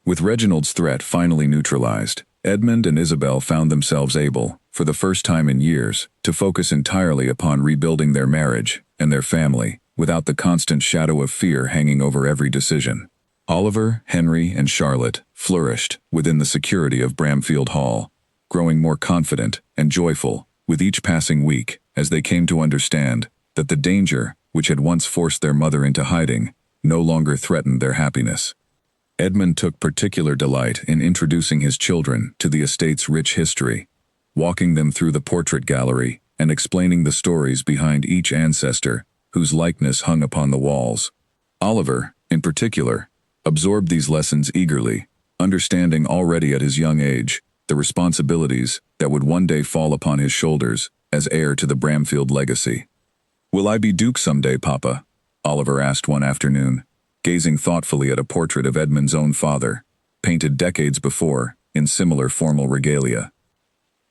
With Reginald's threat finally neutralized, Edmund and Isabel found themselves able, for the first time in years, to focus entirely upon rebuilding their marriage and their family, without the constant shadow of fear hanging over every decision. Oliver, Henry, and Charlotte flourished within the security of Bramfield Hall, growing more confident and joyful with each passing week as they came to understand that the danger which had once forced their mother into hiding no longer threatened their happiness. Edmund took particular delight in introducing his children to the estate's rich history, walking them through the portrait gallery and explaining the stories behind each ancestor whose likeness hung upon the walls. Oliver, in particular, absorbed these lessons eagerly, understanding already at his young age the responsibilities that would one day fall upon his shoulders as heir to the Bramfield legacy. "Will I be Duke someday, Papa?" Oliver asked one afternoon, gazing thoughtfully at a portrait of Edmund's own father, painted decades before in similar formal regalia.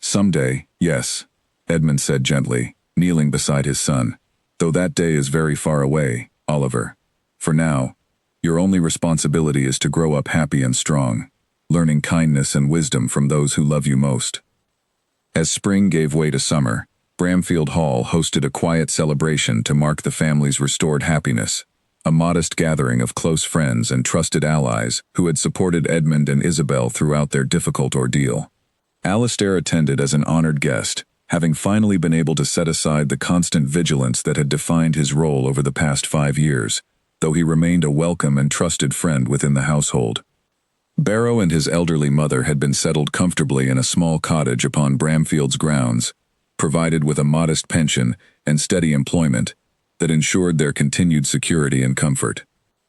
"Someday, yes," Edmund said gently, kneeling beside his son. "Though that day is very far away, Oliver. For now, your only responsibility is to grow up happy and strong, learning kindness and wisdom from those who love you most." As spring gave way to summer, Bramfield Hall hosted a quiet celebration to mark the family's restored happiness, a modest gathering of close friends and trusted allies who had supported Edmund and Isabel throughout their difficult ordeal. Alistair attended as an honored guest, having finally been able to set aside the constant vigilance that had defined his role over the past 5 years, though he remained a welcome and trusted friend within the household. Barrow and his elderly mother had been settled comfortably in a small cottage upon Bramfield's grounds, provided with a modest pension and steady employment that ensured their continued security and comfort.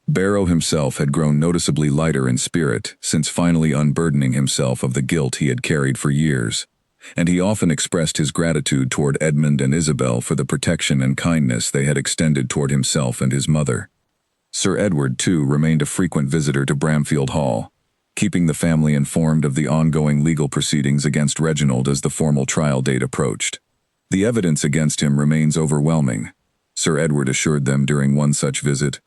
Barrow himself had grown noticeably lighter in spirit since finally unburdening himself of the guilt he had carried for years, and he often expressed his gratitude toward Edmund and Isabel for the protection and kindness they had extended toward himself and his mother. Sir Edward, too, remained a frequent visitor to Bramfield Hall, keeping the family informed of the ongoing legal proceedings against Reginald as the formal trial date approached. "The evidence against him remains overwhelming," Sir Edward assured them during one such visit.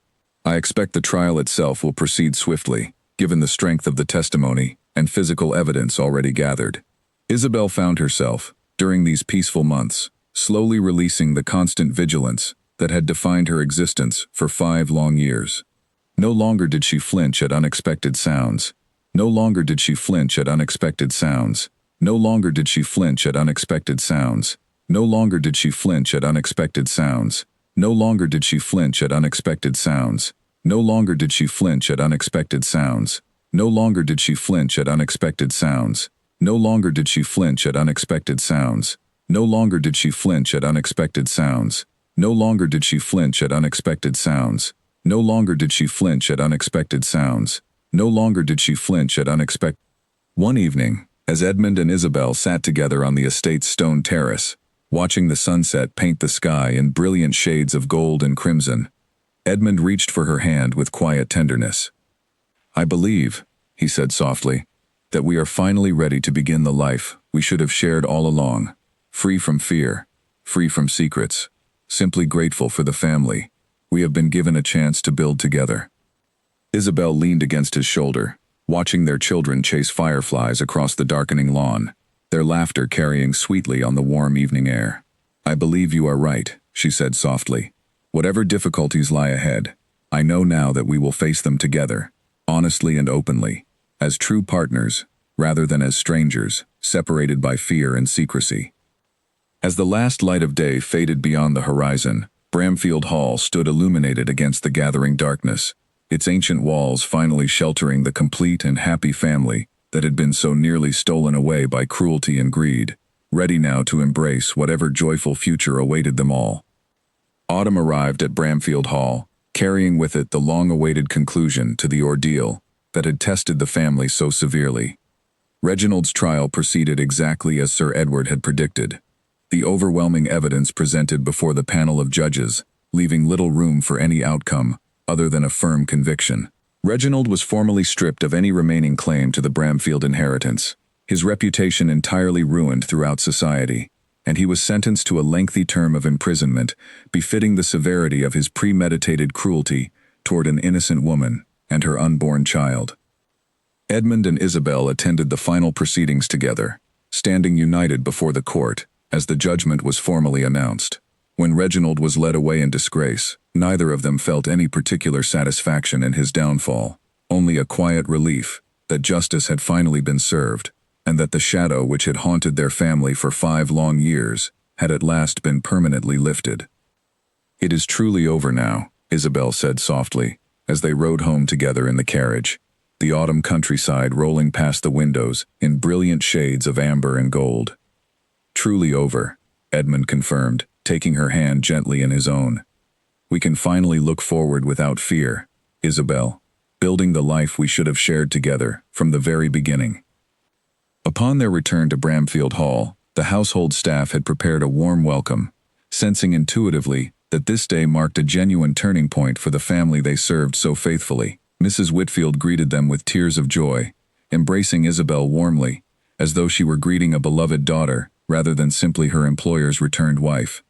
"I expect the trial itself will proceed swiftly, given the strength of the testimony and physical evidence already gathered." Isabel found herself, during these peaceful months, slowly releasing the constant vigilance that had defined her existence for 5 long years. No longer did she flinch at unexpected sounds. No longer did she flinch at unexpected sounds. No longer did she flinch at unexpected sounds. No longer did she flinch at unexpected sounds. No longer did she flinch at unexpected sounds. No longer did she flinch at unexpected sounds. No longer did she flinch at unexpected sounds. No longer did she flinch at unexpected sounds. No longer did she flinch at unexpected sounds. No longer did she flinch at unexpected sounds. No longer did she flinch at unexpected sounds. No longer did she flinch at unexpected. One evening, as Edmund and Isabel sat together on the estate's stone terrace, watching the sunset paint the sky in brilliant shades of gold and crimson, Edmund reached for her hand with quiet tenderness. "I believe," he said softly, "that we are finally ready to begin the life we should have shared all along, free from fear, free from secrets, simply grateful for the family we have been given a chance to build together." Isabel leaned against his shoulder, watching their children chase fireflies across the darkening lawn, their laughter carrying sweetly on the warm evening air. "I believe you are right," she said softly. "Whatever difficulties lie ahead, I know now that we will face them together, honestly and openly, as true partners, rather than as strangers, separated by fear and secrecy." As the last light of day faded beyond the horizon, Bramfield Hall stood illuminated against the gathering darkness, its ancient walls finally sheltering the complete and happy family that had been so nearly stolen away by cruelty and greed, ready now to embrace whatever joyful future awaited them all. Autumn arrived at Bramfield Hall, carrying with it the long-awaited conclusion to the ordeal that had tested the family so severely. Reginald's trial proceeded exactly as Sir Edward had predicted, the overwhelming evidence presented before the panel of judges, leaving little room for any outcome other than a firm conviction. Reginald was formally stripped of any remaining claim to the Bramfield inheritance, his reputation entirely ruined throughout society, and he was sentenced to a lengthy term of imprisonment, befitting the severity of his premeditated cruelty toward an innocent woman and her unborn child. Edmund and Isabel attended the final proceedings together, standing united before the court as the judgment was formally announced. When Reginald was led away in disgrace, neither of them felt any particular satisfaction in his downfall, only a quiet relief that justice had finally been served, and that the shadow which had haunted their family for 5 long years had at last been permanently lifted. "It is truly over now," Isabel said softly, as they rode home together in the carriage, the autumn countryside rolling past the windows in brilliant shades of amber and gold. "Truly over," Edmund confirmed, taking her hand gently in his own. "We can finally look forward without fear, Isabel, building the life we should have shared together from the very beginning." Upon their return to Bramfield Hall, the household staff had prepared a warm welcome, sensing intuitively that this day marked a genuine turning point for the family they served so faithfully. Mrs. Whitfield greeted them with tears of joy, embracing Isabel warmly, as though she were greeting a beloved daughter rather than simply her employer's returned wife.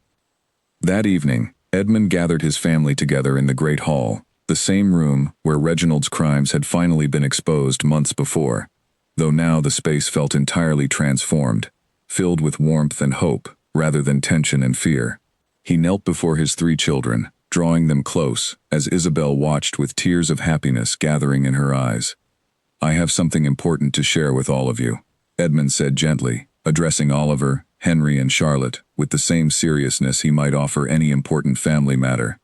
That evening, Edmund gathered his family together in the great hall, the same room where Reginald's crimes had finally been exposed months before, though now the space felt entirely transformed, filled with warmth and hope rather than tension and fear. He knelt before his 3 children, drawing them close as Isabel watched with tears of happiness gathering in her eyes. "I have something important to share with all of you," Edmund said gently, addressing Oliver, Henry, and Charlotte with the same seriousness he might offer any important family matter.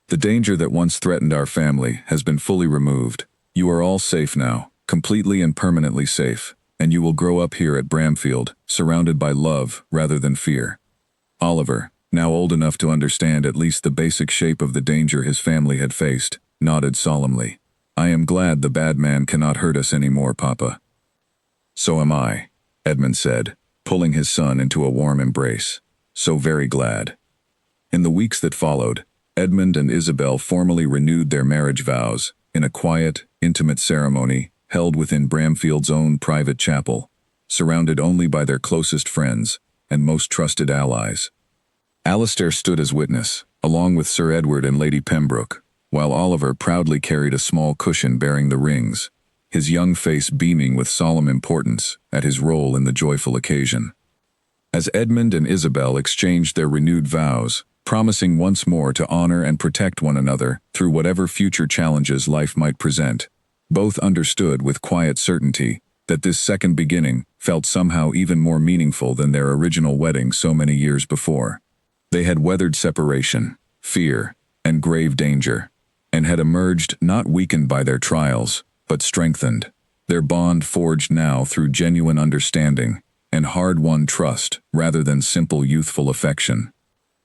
"The danger that once threatened our family has been fully removed. You are all safe now, completely and permanently safe, and you will grow up here at Bramfield, surrounded by love rather than fear." Oliver, now old enough to understand at least the basic shape of the danger his family had faced, nodded solemnly. "I am glad the bad man cannot hurt us anymore, Papa." "So am I," Edmund said, pulling his son into a warm embrace. "So very glad." In the weeks that followed, Edmund and Isabel formally renewed their marriage vows in a quiet, intimate ceremony held within Bramfield's own private chapel, surrounded only by their closest friends and most trusted allies. Alistair stood as witness, along with Sir Edward and Lady Pembroke, while Oliver proudly carried a small cushion bearing the rings, his young face beaming with solemn importance at his role in the joyful occasion. As Edmund and Isabel exchanged their renewed vows, promising once more to honor and protect one another through whatever future challenges life might present, both understood with quiet certainty that this second beginning felt somehow even more meaningful than their original wedding so many years before. They had weathered separation, fear, and grave danger, and had emerged not weakened by their trials, but strengthened, their bond forged now through genuine understanding and hard-won trust rather than simple youthful affection.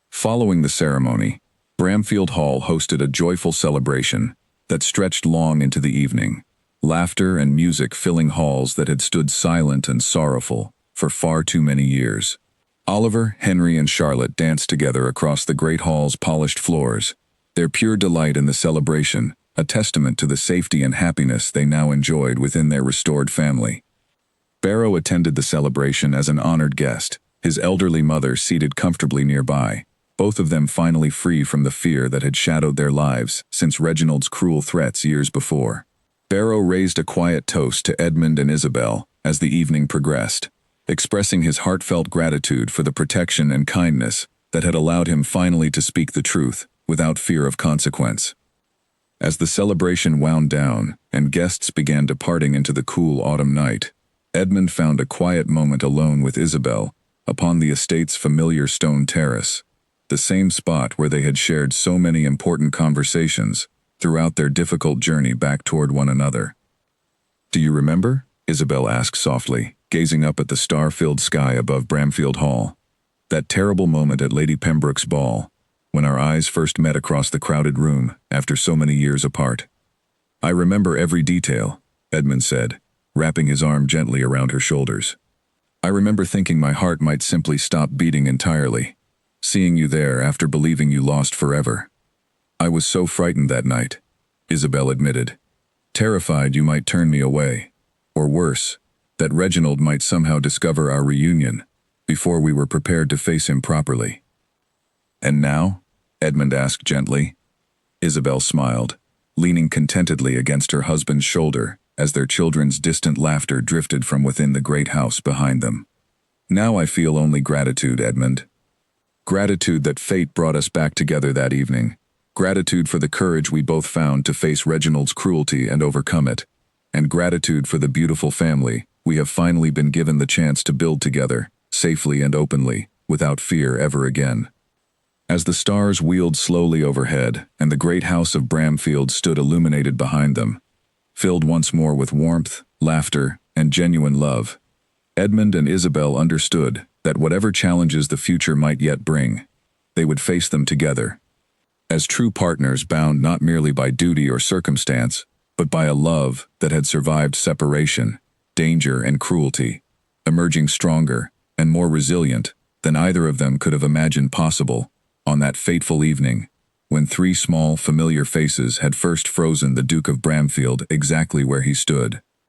Following the ceremony, Bramfield Hall hosted a joyful celebration that stretched long into the evening. laughter and music filling halls that had stood silent and sorrowful for far too many years. Oliver, Henry, and Charlotte danced together across the great hall's polished floors, their pure delight in the celebration, a testament to the safety and happiness they now enjoyed within their restored family. Barrow attended the celebration as an honored guest, his elderly mother seated comfortably nearby, both of them finally free from the fear that had shadowed their lives since Reginald's cruel threats years before. Barrow raised a quiet toast to Edmund and Isabel as the evening progressed, expressing his heartfelt gratitude for the protection and kindness that had allowed him finally to speak the truth without fear of consequence. As the celebration wound down and guests began departing into the cool autumn night, Edmund found a quiet moment alone with Isabel upon the estate's familiar stone terrace, the same spot where they had shared so many important conversations throughout their difficult journey back toward one another. "Do you remember?" Isabel asked softly, gazing up at the star-filled sky above Bramfield Hall. "That terrible moment at Lady Pembroke's ball, when our eyes first met across the crowded room after so many years apart." "I remember every detail," Edmund said, wrapping his arm gently around her shoulders. "I remember thinking my heart might simply stop beating entirely, seeing you there after believing you lost forever. I was so frightened that night," Isabel admitted, "terrified you might turn me away, or worse, that Reginald might somehow discover our reunion before we were prepared to face him properly." "And now?" Edmund asked gently. Isabel smiled, leaning contentedly against her husband's shoulder as their children's distant laughter drifted from within the great house behind them. "Now I feel only gratitude, Edmund. Gratitude that fate brought us back together that evening. Gratitude for the courage we both found to face Reginald's cruelty and overcome it. And gratitude for the beautiful family we have finally been given the chance to build together, safely and openly, without fear ever again." As the stars wheeled slowly overhead and the great house of Bramfield stood illuminated behind them, filled once more with warmth, laughter, and genuine love, Edmund and Isabel understood that whatever challenges the future might yet bring, they would face them together, as true partners bound not merely by duty or circumstance, but by a love that had survived separation, danger, and cruelty, emerging stronger and more resilient than either of them could have imagined possible on that fateful evening when three small, familiar faces had first frozen the Duke of Bramfield exactly where he stood.